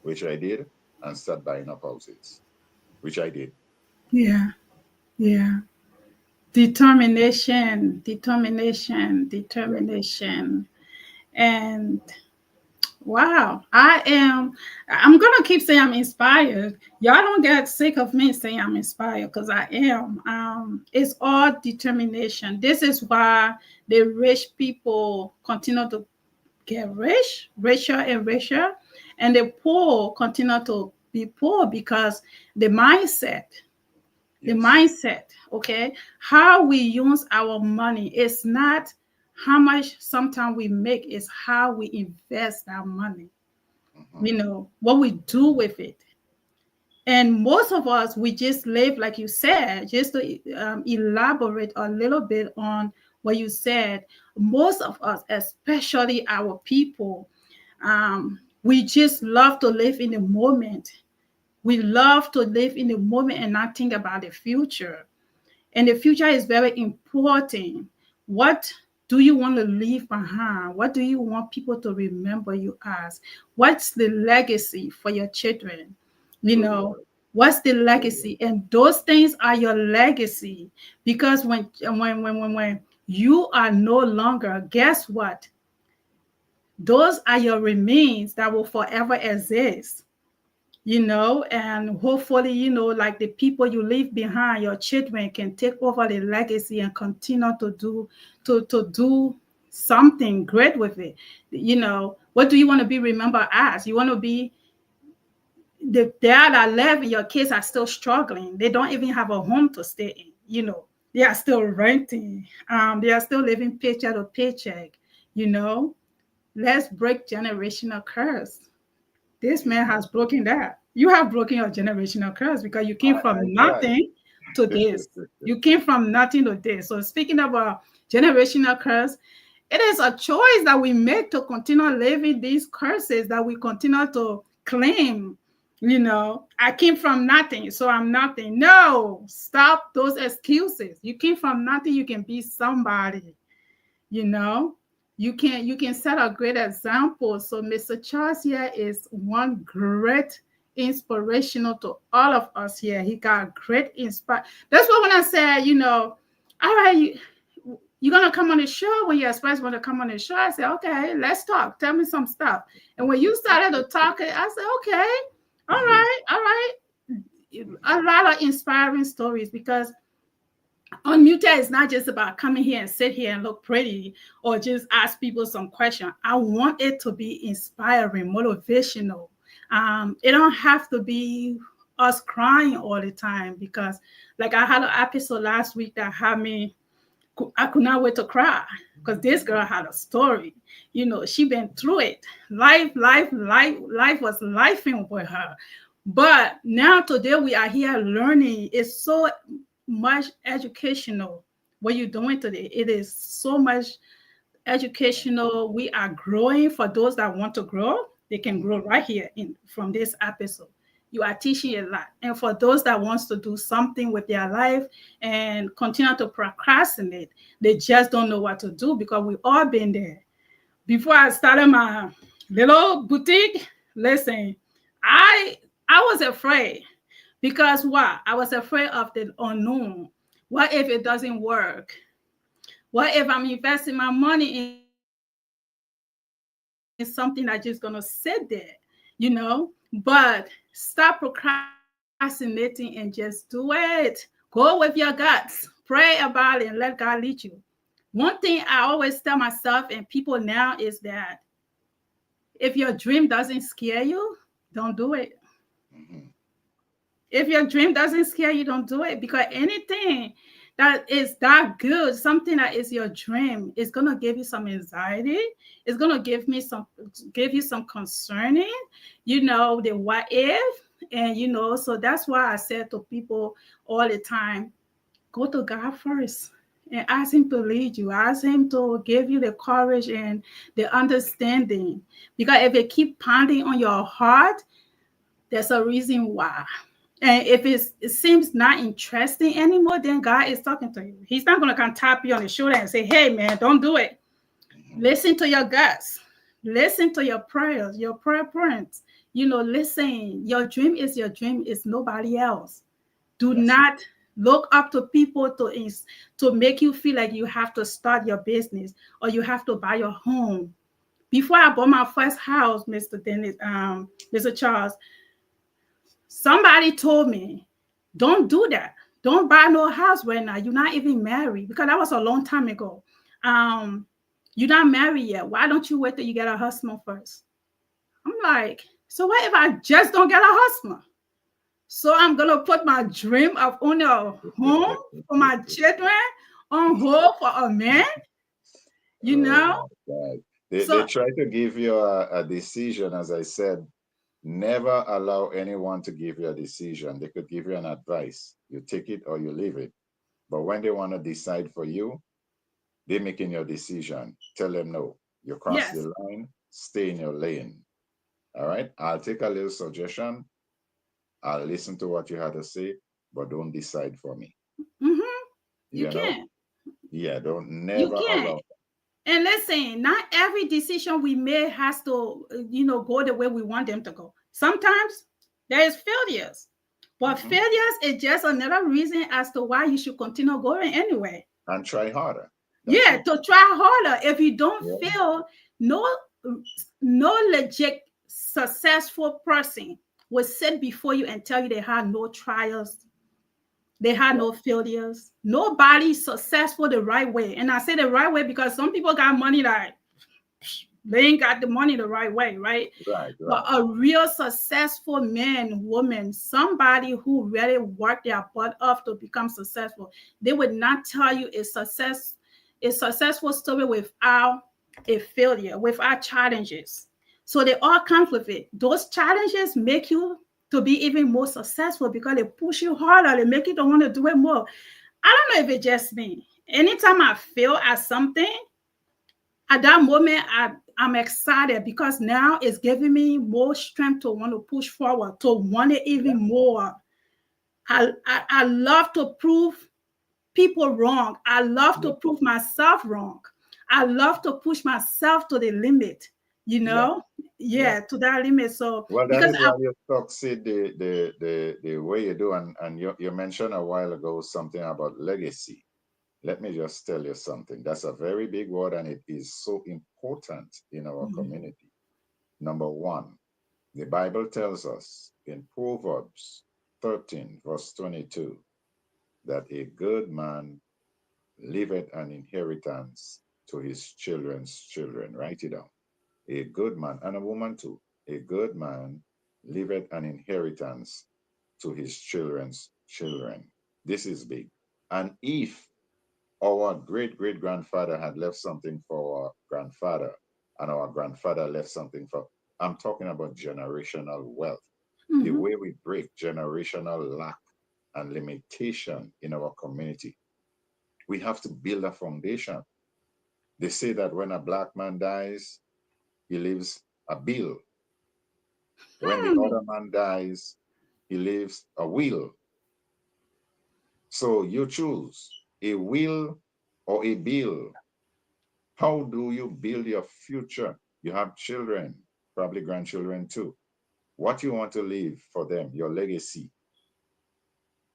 which I did, and start buying up houses, which I did. Yeah. Determination. And wow, I'm gonna keep saying I'm inspired. Y'all don't get sick of me saying I'm inspired, because I am. It's all determination. This is why the rich people continue to get rich, richer and richer, and the poor continue to be poor, because the mindset. The mindset, okay? How we use our money is not how much sometimes we make, is how we invest our money. What we do with it. And most of us, we just live, like you said, just to elaborate a little bit on what you said. Most of us, especially our people, we just love to live in the moment. We love to live in the moment and not think about the future. And the future is very important. What do you want to leave behind? What do you want people to remember you as? What's the legacy for your children? What's the legacy? And those things are your legacy. Because when you are no longer, guess what? Those are your remains that will forever exist. And hopefully, like the people you leave behind, your children can take over the legacy and continue to do something great with it. What do you want to be remembered as? You want to be the dad that left and your kids are still struggling. They don't even have a home to stay in. They are still renting. They are still living paycheck to paycheck. You know, let's break generational curse. This man has broken that. You have broken your generational curse because you came from I try. nothing to this. You came from nothing to this. So speaking about generational curse, it is a choice that we make to continue living these curses that we continue to claim. You know, I came from nothing, so I'm nothing. No, stop those excuses. You came from nothing, you can be somebody. You know, you can set a great example. So Mr. Charles here is one great inspirational to all of us here. He got great inspire. That's why when I said, you know, all right, you're gonna come on the show when your spouse want to come on the show. I said, okay, let's talk. Tell me some stuff. And when you started to talk, I said, okay, all right. A lot of inspiring stories because Unmuted is not just about coming here and sit here and look pretty or just ask people some question. I want it to be inspiring, motivational. It don't have to be us crying all the time because, like, I had an episode last week that had me. I could not wait to cry because this girl had a story. You know, she been through it. Life was lifing with her. But now today we are here learning. It's so much educational what you're doing today. It is so much educational. We are growing. For those that want to grow, they can grow right here from this episode. You are teaching a lot. And for those that wants to do something with their life and continue to procrastinate, they just don't know what to do because we've all been there. Before I started my little boutique, listen, I was afraid. Because what? I was afraid of the unknown. What if it doesn't work? What if I'm investing my money in something that's just going to sit there, But stop procrastinating and just do it. Go with your guts. Pray about it and let God lead you. One thing I always tell myself and people now is that if your dream doesn't scare you, don't do it. Mhm. If your dream doesn't scare you, don't do it because anything that is that good, something that is your dream, is gonna give you some anxiety. It's gonna give you some concerning, the what if, and so that's why I said to people all the time, go to God first and ask him to lead you. Ask him to give you the courage and the understanding. Because if it keep pounding on your heart, there's a reason why. And if it seems not interesting anymore, then God is talking to you. He's not going to come tap you on the shoulder and say, hey, man, don't do it. Listen to your guts. Listen to your prayers, your prayer points. Listen, your dream is your dream. It's nobody else. Do not look up to people to make you feel like you have to start your business or you have to buy your home. Before I bought my first house, Mr. Dennis, Mr. Charles, somebody told me, don't do that. Don't buy no house right now. You're not even married, because that was a long time ago. You're not married yet. Why don't you wait till you get a husband first? I'm like, so what if I just don't get a husband? So I'm going to put my dream of owning a home for my children on hold for a man, They try to give you a decision, as I said. Never allow anyone to give you a decision. They could give you an advice. You take it or you leave it. But when they want to decide for you, they're making your decision. Tell them no. You cross the line, stay in your lane. All right? I'll take a little suggestion. I'll listen to what you had to say, but don't decide for me. Mm-hmm. You can't. Yeah, don't never allow. And listen, not every decision we make has to, go the way we want them to go. Sometimes there is failures, but failures is just another reason as to why you should continue going anyway. And try harder. To try harder. If you don't fail, no legit successful person will sit before you and tell you they had no trials. They had no failures. Nobody's successful the right way. And I say the right way because some people got money that They ain't got the money the right way, right? Right, But right. a real successful man, woman, somebody who really worked their butt off to become successful, they would not tell you a successful story without a failure, without challenges. So they all come with it. Those challenges make you to be even more successful because they push you harder, they make you to want to do it more. I don't know if it's just me. Anytime I fail at something, at that moment, I'm excited because now it's giving me more strength to want to push forward, to want it even more. I love to prove people wrong. I love Yeah, to prove myself wrong. I love to push myself to the limit, you yeah, know? yeah. Yeah, to that limit. So Well, that because is I why you succeed the way you do. And you mentioned a while ago something about legacy. Let me just tell you something. That's a very big word, and it is so important in our Mhm. community. Number one, the Bible tells us in Proverbs 13, verse 22, that a good man leaveth an inheritance to his children's children. Write it down. A good man, and a woman too, a good man leaveth an inheritance to his children's children. This is big. And if our great great grandfather had left something for our grandfather, and our grandfather left something for, I'm talking about generational wealth, the Mhm. way we break generational lack and limitation in our community. We have to build a foundation. They say that when a black man dies, he leaves a bill. When the Hmm. other man dies, he leaves a will. So you choose a will or a bill. How do you build your future? You have children, probably grandchildren too. What you want to leave for them, your legacy,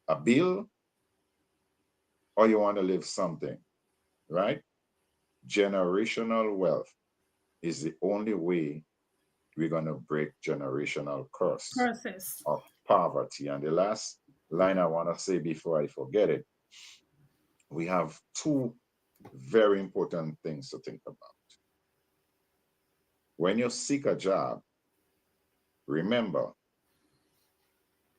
a bill, or you want to leave something, right? Generational wealth is the only way we're going to break generational curse Process. of poverty. And the last line I want to say before I forget it, we have two very important things to think about. When you seek a job, remember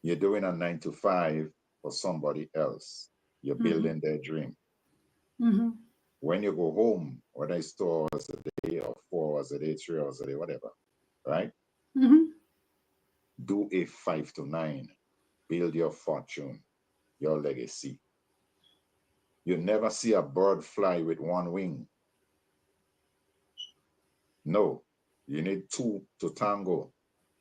you're doing a 9 to 5 for somebody else. You're Mhm. building their dream. Mhm. When you go home, whether it's 2 hours a day or 4 hours a day, 3 hours a day, whatever, right? Mhm. Do a 5 to 9. Build your fortune, your legacy. You never see a bird fly with one wing. No, you need two to tango.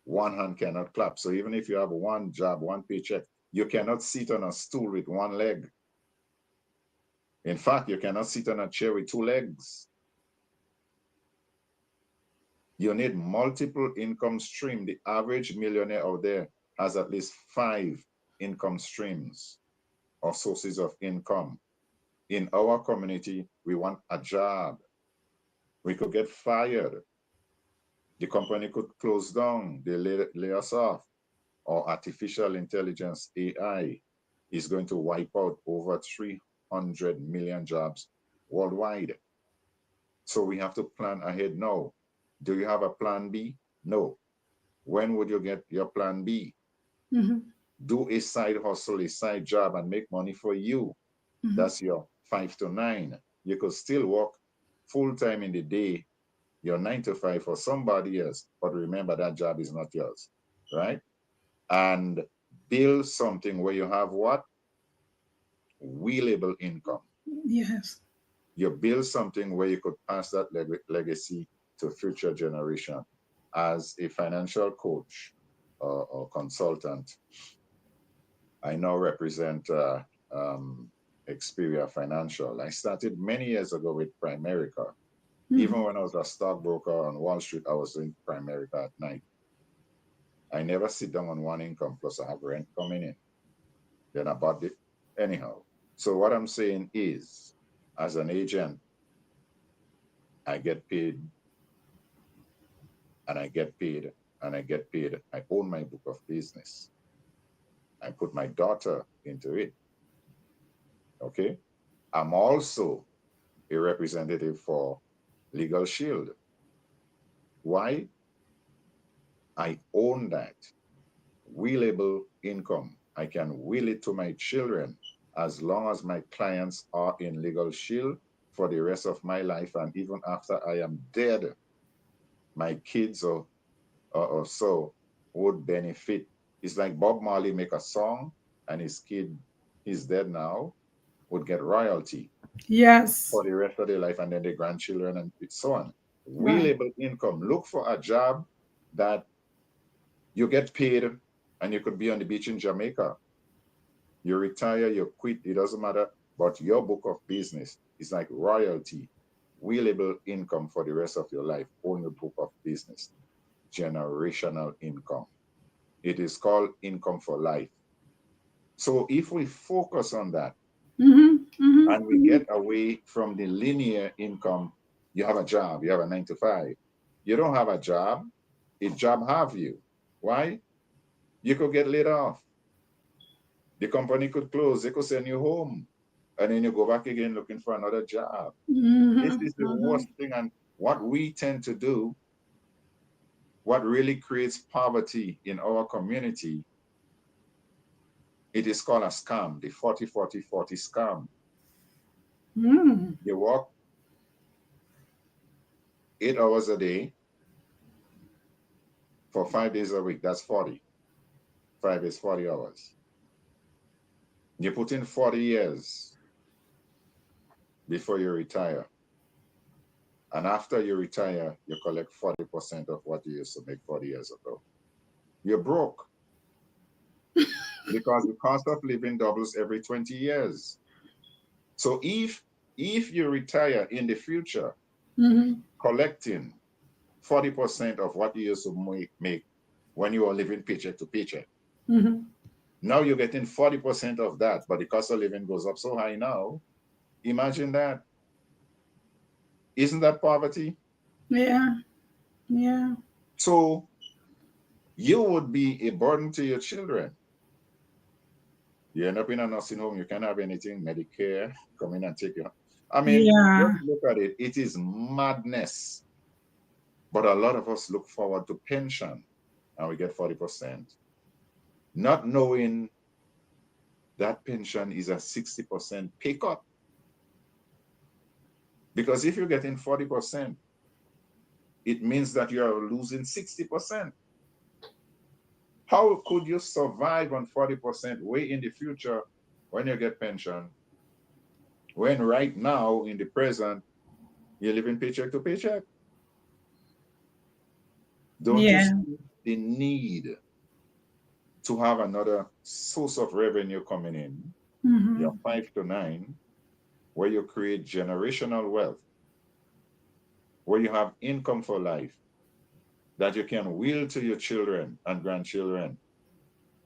One hand cannot clap. So even if you have one job, one paycheck, you cannot sit on a stool with one leg. In fact, you cannot sit on a chair with two legs. You need multiple income streams. The average millionaire out there has at least 5 income streams or sources of income. In our community, we want a job. We could get fired. The company could close down. They lay us off. Or artificial intelligence, AI, is going to wipe out over 300 million jobs worldwide. So we have to plan ahead now. Do you have a plan B? No. When would you get your plan B? Mhm. Do a side hustle, a side job, and make money for you. Mhm. That's your 5 to 9. You could still work full time in the day, your 9 to 5 for somebody else, but remember that job is not yours, right? And build something where you have what? Willable income. Yes. You build something where you could pass that legacy to future generation. As a financial coach or consultant, I now represent Xperia Financial. I started many years ago with Primerica. Even Mhm. when I was a stockbroker on Wall Street, I was doing Primerica at night. I never sit down on one income, plus I have rent coming in. Then I bought it anyhow. So what I'm saying is, as an agent, I get paid and I get paid and I get paid. I own my book of business. I put my daughter into it. Okay. I'm also a representative for Legal Shield. Why? I own that willable income. I can will it to my children as long as my clients are in legal shield for the rest of my life. And even after I am dead, my kids or so would benefit. It's like Bob Marley make a song and his kid, he's dead now, would get royalty Yes. for the rest of their life, and then their grandchildren and so on. Right. Willable income. Look for a job that you get paid and you could be on the beach in Jamaica. You retire, you quit, it doesn't matter. But your book of business is like royalty, willable income for the rest of your life. Own your book of business, generational income. It is called income for life. So if we focus on that and we get away from the linear income, you have a job, you have a 9 to 5. You don't have a job, a job have you. Why? You could get laid off. The company could close, they could send you home. And then you go back again looking for another job. This is the worst thing. And what we tend to do, what really creates poverty in our community, it is called a scam, the 40-40-40 scam. You work 8 hours a day for 5 days a week. That's 40. 5 is 40 hours. You put in 40 years before you retire. And after you retire, you collect 40% of what you used to make 40 years ago. You're broke because the cost of living doubles every 20 years. So if you retire in the future, collecting 40% of what you used to make when you were living paycheck to paycheck, now you're getting 40% of that, but the cost of living goes up so high now. Imagine that. Isn't that poverty? Yeah. Yeah. So you would be a burden to your children. You end up in a nursing home, you can't have anything, Medicare, come in and take you. I mean, Yeah. just look at it. It is madness. But a lot of us look forward to pension and we get 40%. Not knowing that pension is a 60% pay cut. Because if you're getting 40%, it means that you are losing 60%. How could you survive on 40% way in the future when you get pension, when right now in the present, you're living paycheck to paycheck? Don't you Yeah. see the need to have another source of revenue coming in, your 5 to 9, where you create generational wealth, where you have income for life that you can will to your children and grandchildren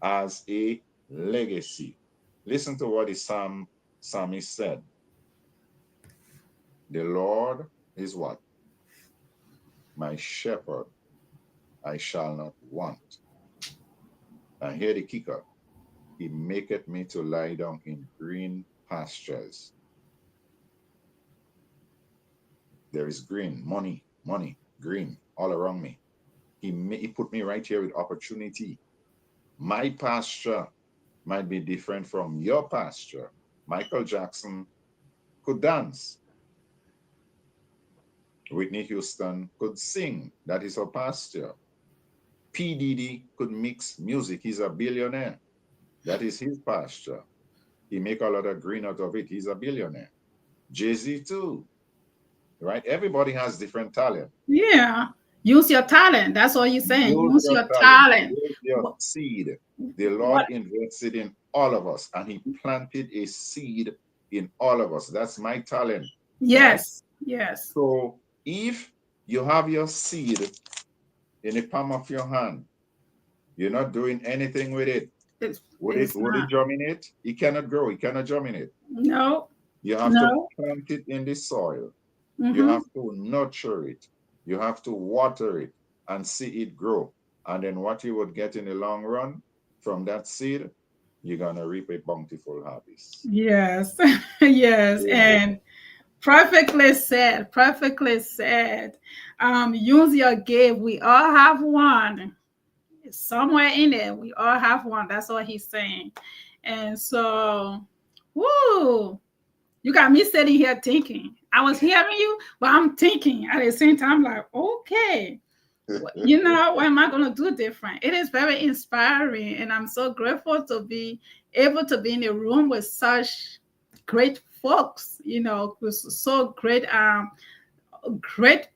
as a legacy? Listen to what the psalmist said. The Lord is what? My shepherd, I shall not want. And here the kicker. He maketh me to lie down in green pastures. There is green, money, green all around me. He put me right here with opportunity. My pasture might be different from your pasture. Michael Jackson could dance. Whitney Houston could sing. That is her pasture. P. Diddy could mix music. He's a billionaire. That is his pasture. He make a lot of green out of it. He's a billionaire. Jay-Z too, right? Everybody has different talent. Yeah. Use your talent. That's all you're saying. Use Use your your talent. talent. Use your What? seed. The Lord What? invested in all of us, and He planted a seed in all of us. That's my talent. Right? Yes. Yes. So if you have your seed in the palm of your hand, you're not doing anything with it. Would It's it not. germinate? It cannot grow. It cannot germinate. No. You have to No. plant it in the soil. You have to nurture it. You have to water it and see it grow. And then what you would get in the long run from that seed, you're going to reap a bountiful harvest. Yes. Yes. Yeah. And Perfectly said. Perfectly said. Use your gift. We all have one. Somewhere in there, we all have one. That's what he's saying. And so, woo, you got me sitting here thinking. I was hearing you, but I'm thinking at the same time, like, okay, you know, what am I going to do different? It is very inspiring. And I'm so grateful to be able to be in a room with such great folks, you know, with so great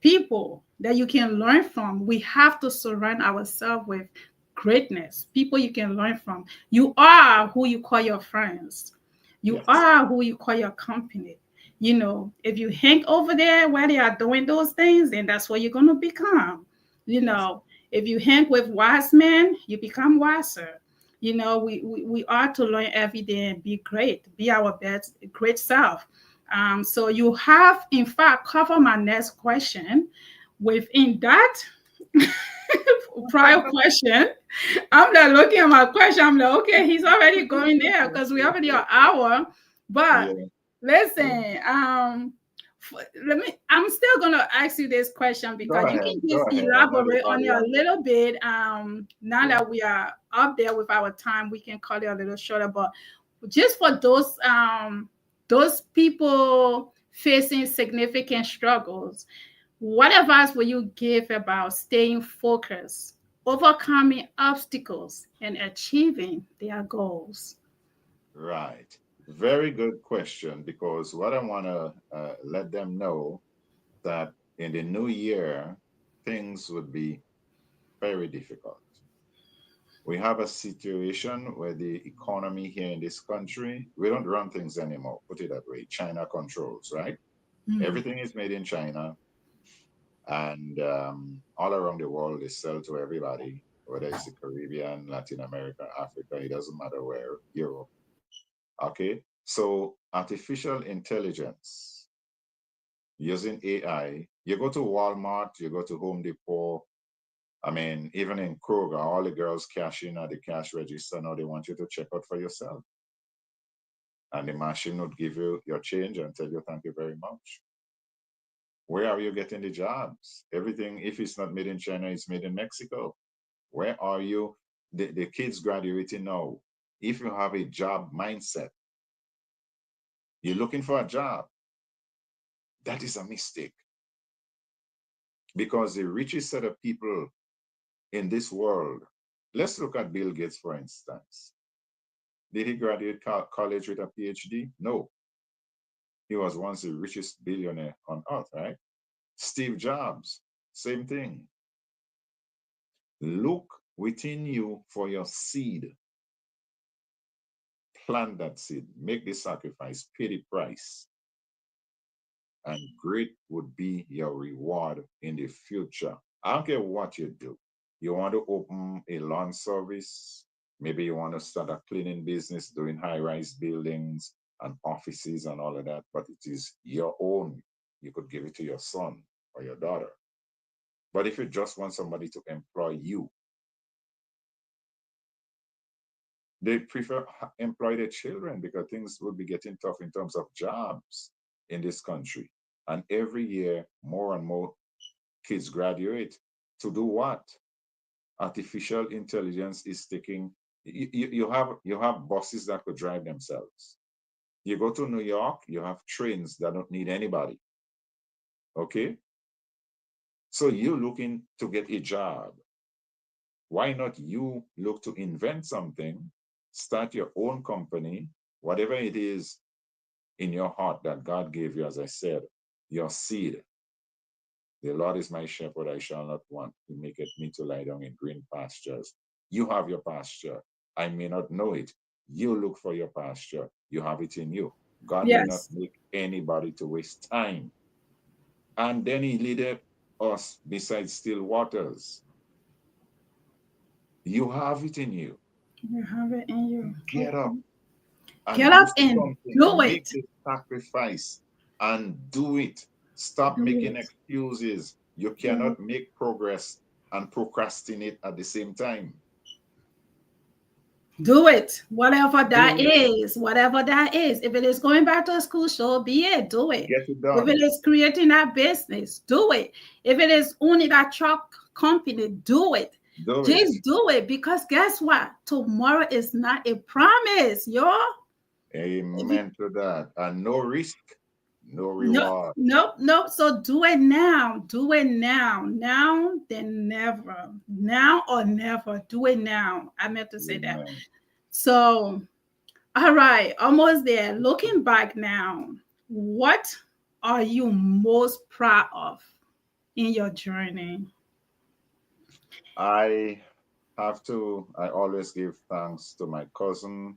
people that you can learn from. We have to surround ourselves with greatness, people you can learn from. You are who you call your friends. You Yes. are who you call your company. You know, if you hang over there while they are doing those things, then that's what you're going to become. You Yes. know, if you hang with wise men, you become wiser. You know, we are to learn every day and be great, be our best, great self. So you have, in fact, covered my next question. Within that prior question, I'm not looking at my question. I'm like, okay, he's already going there because we already an hour. But Yeah. listen, let me. I'm still gonna ask you this question Go because you ahead. can Go just ahead. I know the elaborate on it a audience. little bit. Now Yeah. that we are up there with our time, we can cut it a little shorter. But just for those people facing significant struggles, what advice will you give about staying focused, overcoming obstacles, and achieving their goals? Right. Very good question, because what I want to let them know that in the new year, things would be very difficult. We have a situation where the economy here in this country, we don't run things anymore, put it that way. China controls, right? Mm. Everything is made in China, and all around the world they sell to everybody, whether it's the Caribbean, Latin America, Africa, it doesn't matter where, Europe. Okay, so artificial intelligence using AI, you go to Walmart, you go to Home Depot, I mean, even in Kroger, all the girls cash in at the cash register. Now they want you to check out for yourself. And the machine would give you your change and tell you, thank you very much. Where are you getting the jobs? Everything, if it's not made in China, it's made in Mexico. Where are you? The kids graduating now. If you have a job mindset, you're looking for a job, that is a mistake. Because the richest set of people in this world, let's look at Bill Gates, for instance. Did he graduate college with a PhD? No. He was once the richest billionaire on earth, right? Steve Jobs, same thing. Look within you for your seed. Plant that seed, make the sacrifice, pay the price, and great would be your reward in the future. I don't care what you do. You want to open a lawn service, maybe you want to start a cleaning business doing high-rise buildings and offices and all of that, but it is your own. You could give it to your son or your daughter. But if you just want somebody to employ you, they prefer employ their children, because things will be getting tough in terms of jobs in this country. And every year, more and more kids graduate to do what? Artificial intelligence is taking. You have buses that could drive themselves. You go to New York, you have trains that don't need anybody. Okay, so you're looking to get a job. Why not you look to invent something, start your own company, whatever it is in your heart that God gave you, as I said, your seed. The Lord is my shepherd, I shall not want. He maketh me to lie down in green pastures. You have your pasture. I may not know it. You look for your pasture. You have it in you. God did not Yes. make anybody to waste time. And then he leadeth us beside still waters. You have it in you. You have it in you. Get Okay. up and Get do up and something. do Make it. the sacrifice and do it. Stop Do making it. excuses. You Do cannot make progress and procrastinate at the same time. Do it, whatever that Do it. is, whatever that is. If it is going back to school, so be it. Do it. Get it If it done. is creating that business, do it. If it is owning that truck company, do it. Do it. Just do it, because guess what? Tomorrow is not a promise, yo. If you, Amen to that. And no risk, no no, reward. no. So do it now. Do it now. Now then never. Now or never. Do it now. I meant to say that. Amen. So, all right, almost there. Looking back now, what are you most proud of in your journey? I I always give thanks to my cousin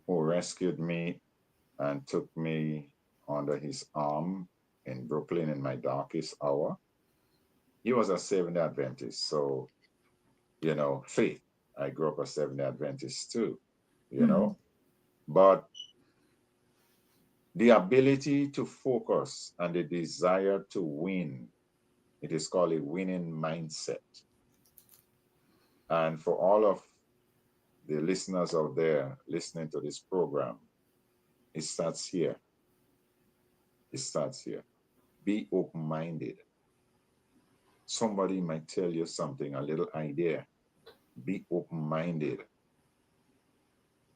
who rescued me and took me under his arm in Brooklyn in my darkest hour. He was a Seventh-day Adventist, so, faith. I grew up a Seventh-day Adventist too, you Mhm. know. But the ability to focus and the desire to win, it is called a winning mindset. And for all of the listeners out there listening to this program, it starts here. It starts here. Be open minded. Somebody might tell you something, a little idea. Be open minded,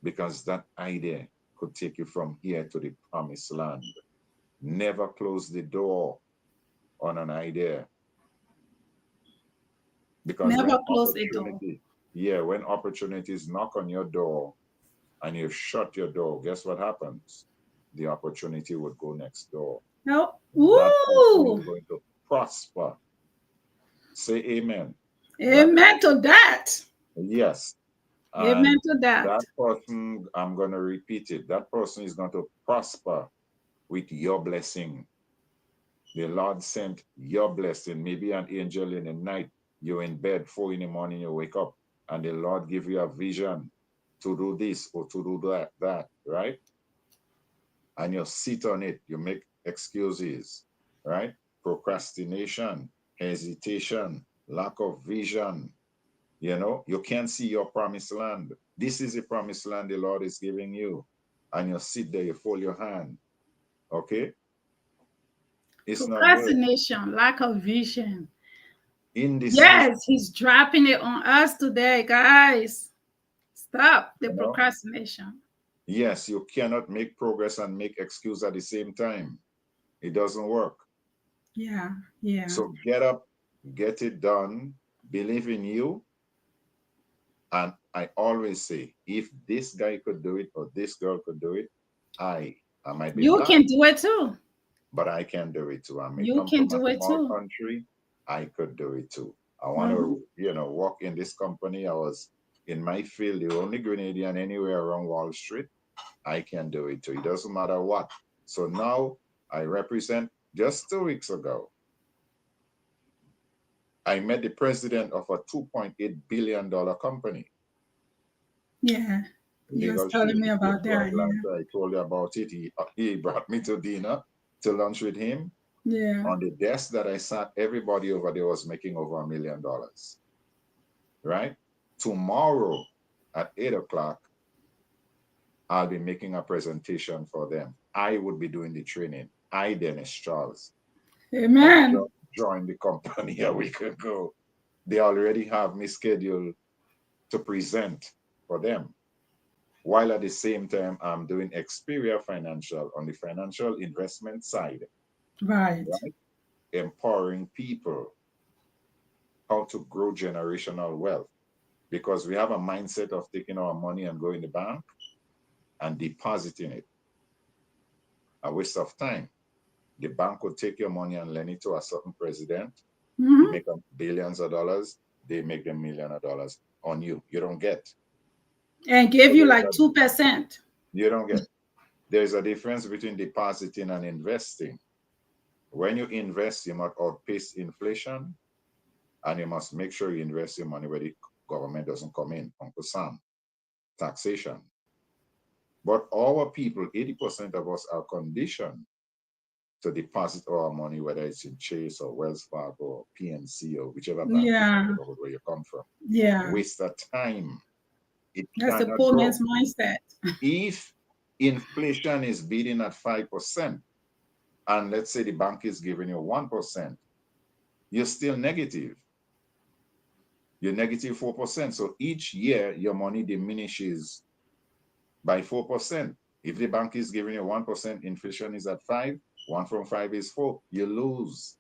because that idea could take you from here to the promised land. Never close the door on an idea, because Never close a door. when opportunities knock on your door and you've shut your door, guess what happens? The opportunity would go next door. No. That person Ooh. is going to prosper. Say amen. That Amen to that. Yes. Amen And to that. that person, I'm going to repeat it. That person is going to prosper with your blessing. The Lord sent your blessing. Maybe an angel in the night. You're in bed, 4 in the morning, you wake up, and the Lord give you a vision to do this or to do that, right? And you sit on it. You make excuses, right? Procrastination, hesitation, lack of vision. You can't see your promised land. This is the promised land the Lord is giving you. And you sit there, you fold your hand. Okay? It's not good. Procrastination, lack of vision. Indecision, Yes, he's dropping it on us today, guys. Stop the you know? procrastination. Yes, you cannot make progress and make excuse at the same time. It doesn't work. Yeah, yeah. So get up, get it done, believe in you. And I always say, if this guy could do it or this girl could do it, I might be You black, can do it too. but I can do it too. I may You come can from a do it small too. country, I could do it too. I want Mhm. to, work in this company. I was in my field, the only Grenadian anywhere around Wall Street. I can do it too. It doesn't matter what. So now I represent, just 2 weeks ago, I met the president of a $2.8 billion company. Yeah. You was Legal telling Shield me came about to that. Yeah. Atlanta. I told you about it. He brought me to dinner to lunch with him. Yeah. On the desk that I sat, everybody over there was making over $1 million. Right? Tomorrow at 8 o'clock, I'll be making a presentation for them. I would be doing the training. Dennis Charles. I Amen. just joined the company a week ago. They already have me scheduled to present for them. While at the same time, I'm doing Xperia Financial on the financial investment side, Right. right? Empowering people how to grow generational wealth, because we have a mindset of taking our money and going to the bank and depositing it. A waste of time. The bank would take your money and lend it to a certain president. He Hmm. make them billions of dollars. They make them millions of dollars on you. You don't get. And give So you like 2%. you don't get. There's a difference between depositing and investing. When you invest, you must outpace inflation, and you must make sure you invest your money where the government doesn't come in. Uncle Sam, taxation. But our people, 80% of us are conditioned to deposit our money, whether it's in Chase or Wells Fargo or PNC or whichever bank in the Yeah. neighborhood where you come from. Yeah. Waste of time. It That's the cannot poor grow. man's mindset. If inflation is beating at 5%, and let's say the bank is giving you 1%, you're still negative. You're negative 4%. So each year, your money diminishes by 4%. If the bank is giving you 1%, inflation is at 5, 1 from 5 is 4, you lose.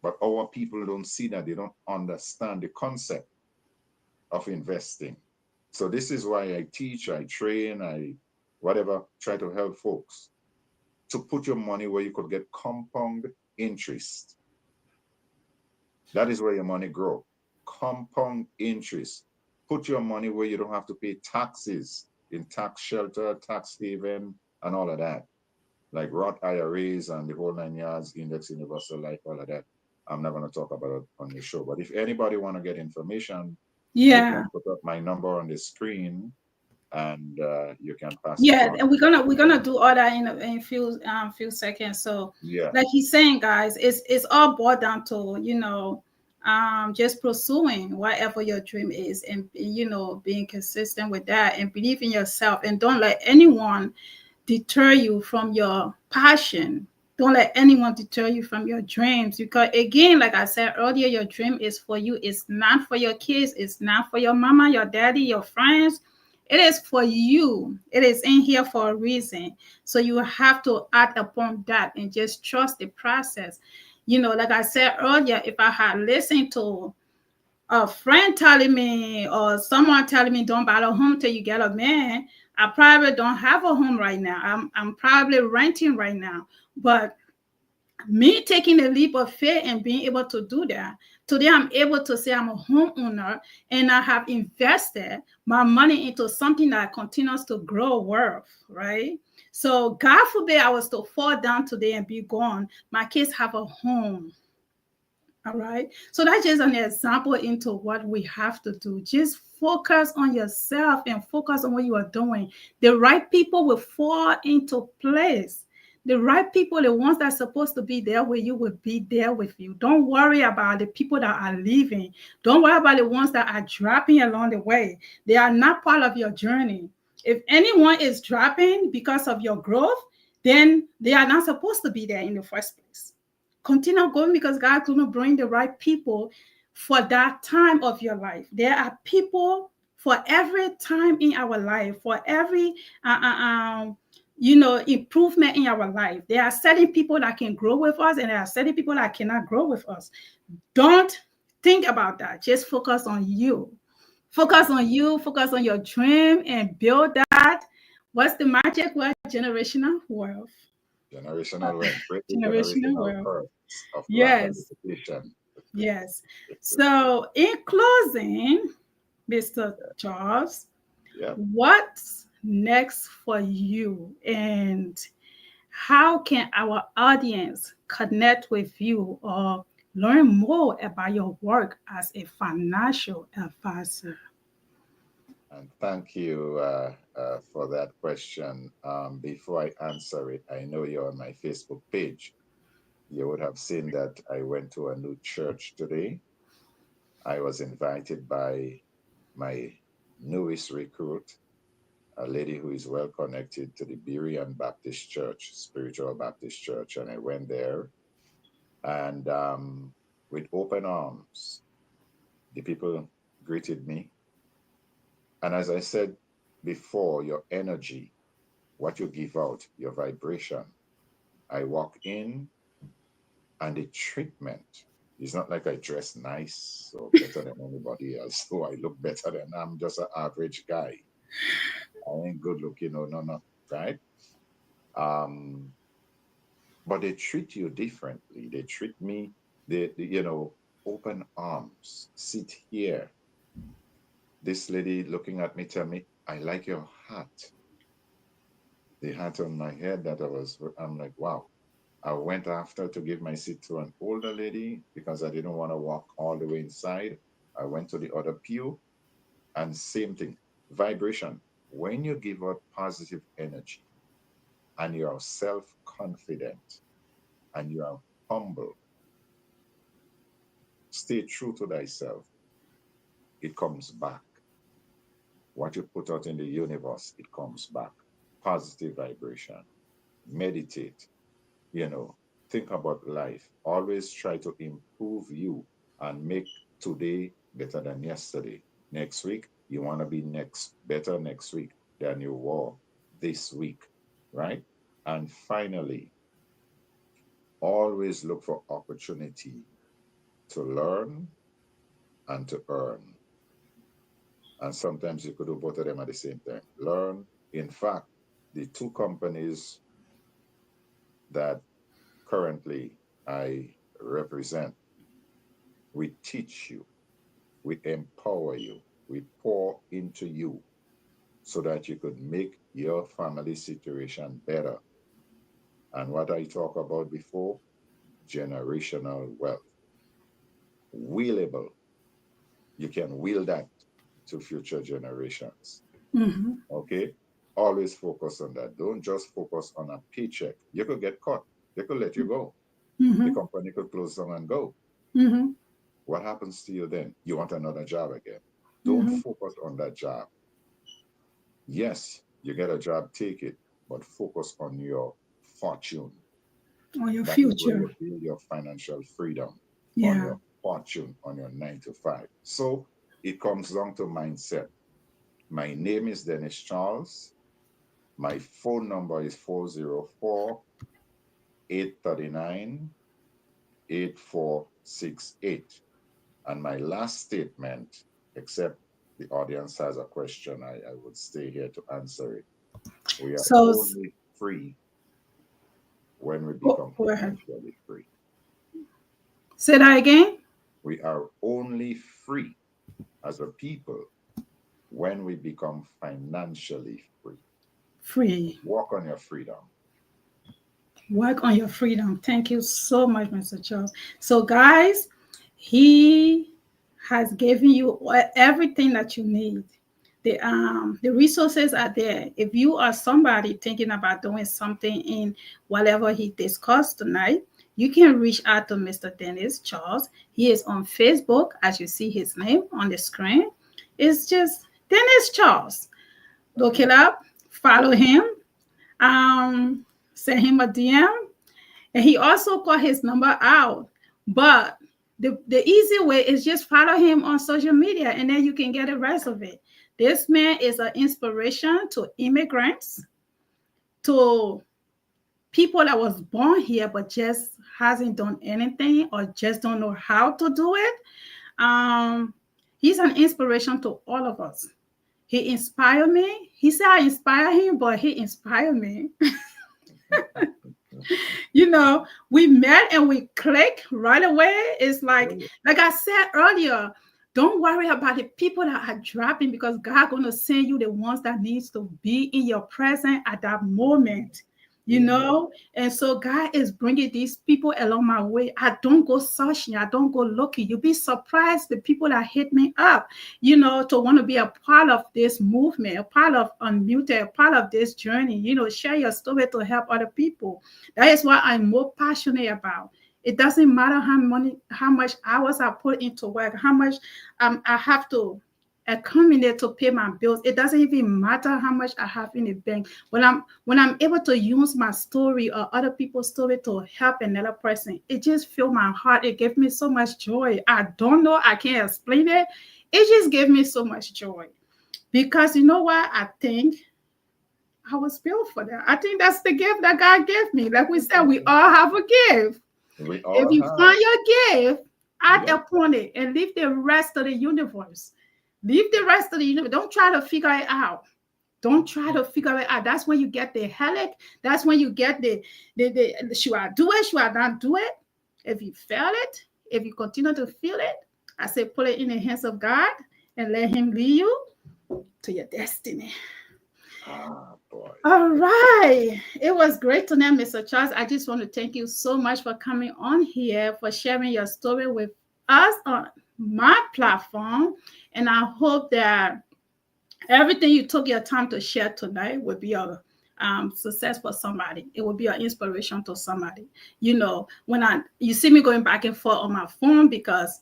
But our people don't see that. They don't understand the concept of investing. So this is why I teach, I train, I try to help folks to put your money where you could get compound interest. That is where your money grow. Compound interest. Put your money where you don't have to pay taxes in tax shelter, tax haven, and all of that. Like Roth IRAs and the whole 9 yards, index universal life, all of that. I'm not going to talk about it on the show. But if anybody want to get information, you can put up my number on the screen, and you can pass it on. And we're gonna do all that in a few seconds. So Yeah, like he's saying, guys, it's all boiled down to just pursuing whatever your dream is, and being consistent with that, and believe in yourself, and don't let anyone deter you from your passion. Don't let anyone deter you from your dreams, because again, like I said earlier, your dream is for you. It's not for your kids. It's not for your mama, your daddy, your friends. It is for you. It is in here for a reason. So you have to act upon that and just trust the process. Like I said earlier, if I had listened to a friend telling me, or someone telling me, don't buy a home till you get a man, I probably don't have a home right now. I'm probably renting right now. But me taking a leap of faith and being able to do that, today I'm able to say I'm a homeowner, and I have invested my money into something that continues to grow worth, right? So God forbid I was to fall down today and be gone, my kids have a home. All right. So that's just an example into what we have to do. Just focus on yourself and focus on what you are doing. The right people will fall into place. The right people, the ones that are supposed to be there with you, will be there with you. Don't worry about the people that are leaving. Don't worry about the ones that are dropping along the way. They are not part of your journey. If anyone is dropping because of your growth, then they are not supposed to be there in the first place. Continue going, because God's going to bring the right people for that time of your life. There are people for every time in our life, for every improvement in our life. There are certain people that can grow with us, and there are certain people that cannot grow with us. Don't think about that. Just focus on you. Focus on you. Focus on your dream and build that. What's the magic word? Generational wealth. generational wealth, break the Generational generational wealth. curse of lack of Yes. education. Yes. So, in closing, Mr. Charles, Yeah. what's next for you, and how can our audience connect with you or learn more about your work as a financial advisor? And thank you for that question. Before I answer it, I know you're on my Facebook page. You would have seen that I went to a new church today. I was invited by my newest recruit, a lady who is well connected to the Berean Baptist Church, Spiritual Baptist Church, and I went there, and with open arms, the people greeted me. And as I said before, your energy, what you give out, your vibration. I walk in, and the treatment is not like I dress nice or better than anybody else. So I look better than I'm just an average guy. I ain't good looking, no, right? Um, but they treat you differently. They treat me, open arms. Sit here. This lady looking at me tell me, I like your hat. The hat on my head I'm like, wow. I went after to give my seat to an older lady because I didn't want to walk all the way inside. I went to the other pew, and same thing, vibration. When you give out positive energy and you are self-confident and you are humble, stay true to thyself, it comes back. What you put out in the universe, it comes back. Positive vibration. Meditate, think about life. Always try to improve you and make today better than yesterday. Next week, you want to be better next week than you were this week, right? And finally, always look for opportunity to learn and to earn. And sometimes you could do both of them at the same time. Learn. In fact, the two companies that currently I represent, we teach you, we empower you, we pour into you so that you could make your family situation better. And what I talked about before, generational wealth. Willable. You can will that to future generations. Mm-hmm. Okay? Always focus on that. Don't just focus on a paycheck. You could get caught. They could let you go. Mm-hmm. The company could close down and go. Mm-hmm. What happens to you then? You want another job again. Don't Mm-hmm. focus on that job. Yes, you get a job, take it, but focus on your fortune. On your That is where future. you build your financial freedom, on Yeah. your fortune, on your 9 to 5. So it comes down to mindset. My name is Dennis Charles. My phone number is 404-839-8468. And my last statement, except the audience has a question, I would stay here to answer it. We are So only free when we become go ahead. financially free. Say that again. We are only free as a people when we become financially free. Free. Walk on your freedom. Work on your freedom. Thank you so much, Mr. Charles. So, guys, he has given you everything that you need. The resources are there. If you are somebody thinking about doing something in whatever he discussed tonight, you can reach out to Mr. Denis Charles. He is on Facebook, as you see his name on the screen. It's just Denis Charles. Look it up, follow him, send him a DM, and he also got his number out. But the easy way is just follow him on social media, and then you can get the rest of it. This man is an inspiration to immigrants, to people that was born here but just hasn't done anything or just don't know how to do it. He's an inspiration to all of us. He inspired me. He said I inspire him, but he inspired me. We met and we clicked right away. It's like I said earlier, don't worry about the people that are dropping, because God gonna send you the ones that needs to be in your presence at that moment. And so God is bringing these people along my way. I don't go searching, I don't go looking. You'll be surprised the people that hit me up, to want to be a part of this movement, a part of Unmuted, a part of this journey. Share your story to help other people. That is what I'm more passionate about. It doesn't matter how much hours I put into work, how much I have to accumulate to pay my bills. It doesn't even matter how much I have in the bank. When I'm able to use my story or other people's story to help another person, it just fills my heart. It gives me so much joy. I don't know. I can't explain it. It just gave me so much joy, because you know what? I think I was built for that. I think that's the gift that God gave me. Like we said, we all have a gift. If you find your gift, act upon it and leave the rest of the universe. Leave the rest of the universe. Don't try to figure it out. Don't try to figure it out. That's when you get the headache. That's when you get the should I do it? Should I not do it? If you fail it, if you continue to feel it, I say put it in the hands of God and let him lead you to your destiny. Boy. All right. It was great to know, Mr. Charles. I just want to thank you so much for coming on here, for sharing your story with us on my platform. And I hope that everything you took your time to share tonight will be a success for somebody. It will be an inspiration to somebody. When you see me going back and forth on my phone, because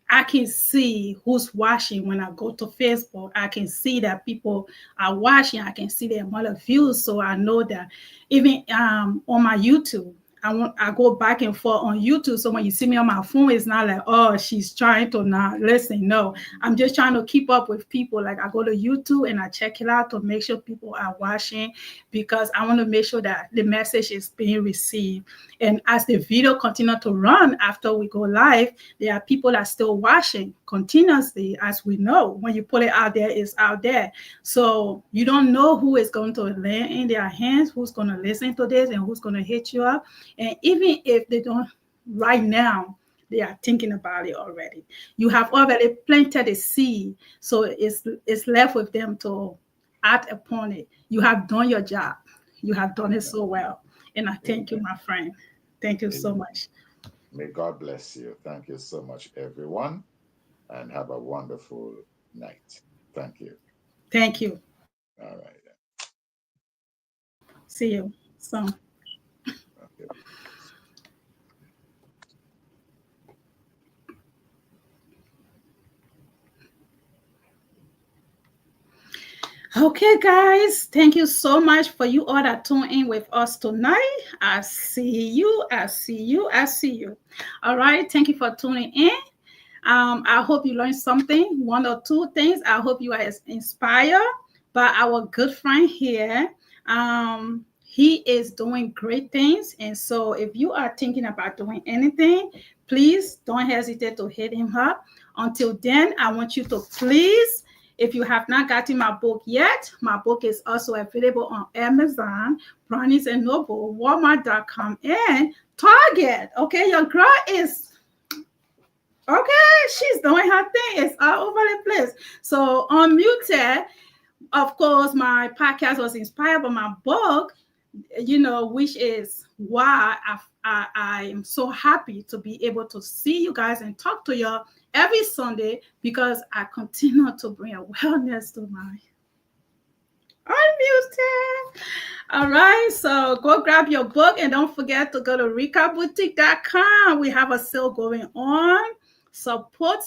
I can see who's watching when I go to Facebook. I can see that people are watching. I can see the amount of views. So I know that even on my YouTube, I go back and forth on YouTube. So when you see me on my phone, it's not like, oh, she's trying to not listen. No, I'm just trying to keep up with people. Like I go to YouTube and I check it out to make sure people are watching, because I want to make sure that the message is being received. And as the video continue to run after we go live, there are people that are still watching continuously. As we know, when you put it out there, it's out there. So you don't know who is going to land in their hands, who's going to listen to this, and who's going to hit you up. And even if they don't right now, they are thinking about it already. You have already planted a seed, so it's left with them to act upon it. You have done your job. You have done it so well. And I thank you, my friend. Thank you so much. May God bless you. Thank you so much, everyone, and have a wonderful night. Thank you. Thank you. All right. See you soon. Okay. Okay, guys, thank you so much for you all that tune in with us tonight. I see you. I see you. I see you. All right. Thank you for tuning in. I hope you learned something, one or two things. I hope you are inspired by our good friend here. He is doing great things. And so if you are thinking about doing anything, please don't hesitate to hit him up. Until then, I want you to please, if you have not gotten my book yet, my book is also available on Amazon, Barnes & Noble, Walmart.com, and Target. Okay, your girl is okay. She's doing her thing. It's all over the place. So Unmuted, of course, my podcast was inspired by my book, which is why I am so happy to be able to see you guys and talk to you every Sunday, because I continue to bring awareness to my Unmuted. All right, so go grab your book, and don't forget to go to RecaBoutique.com. We have a sale going on. Support.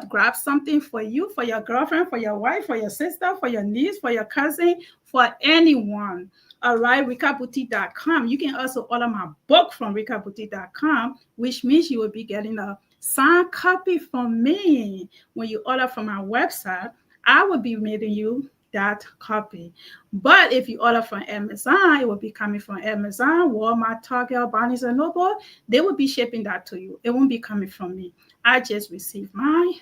Grab something for you, for your girlfriend, for your wife, for your sister, for your niece, for your cousin, for anyone. All right, RecaBoutique.com. You can also order my book from RecaBoutique.com, which means you will be getting a signed copy from me. When you order from our website, I will be mailing you that copy. But if you order from Amazon, it will be coming from Amazon, Walmart, Target, Barnes & Noble. They will be shipping that to you. It won't be coming from me. I just received my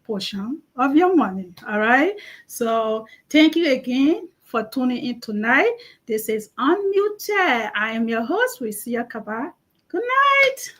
portion of your money. All right. So thank you again for tuning in tonight. This is Unmuted. I am your host, Recia Kabbah. Good night.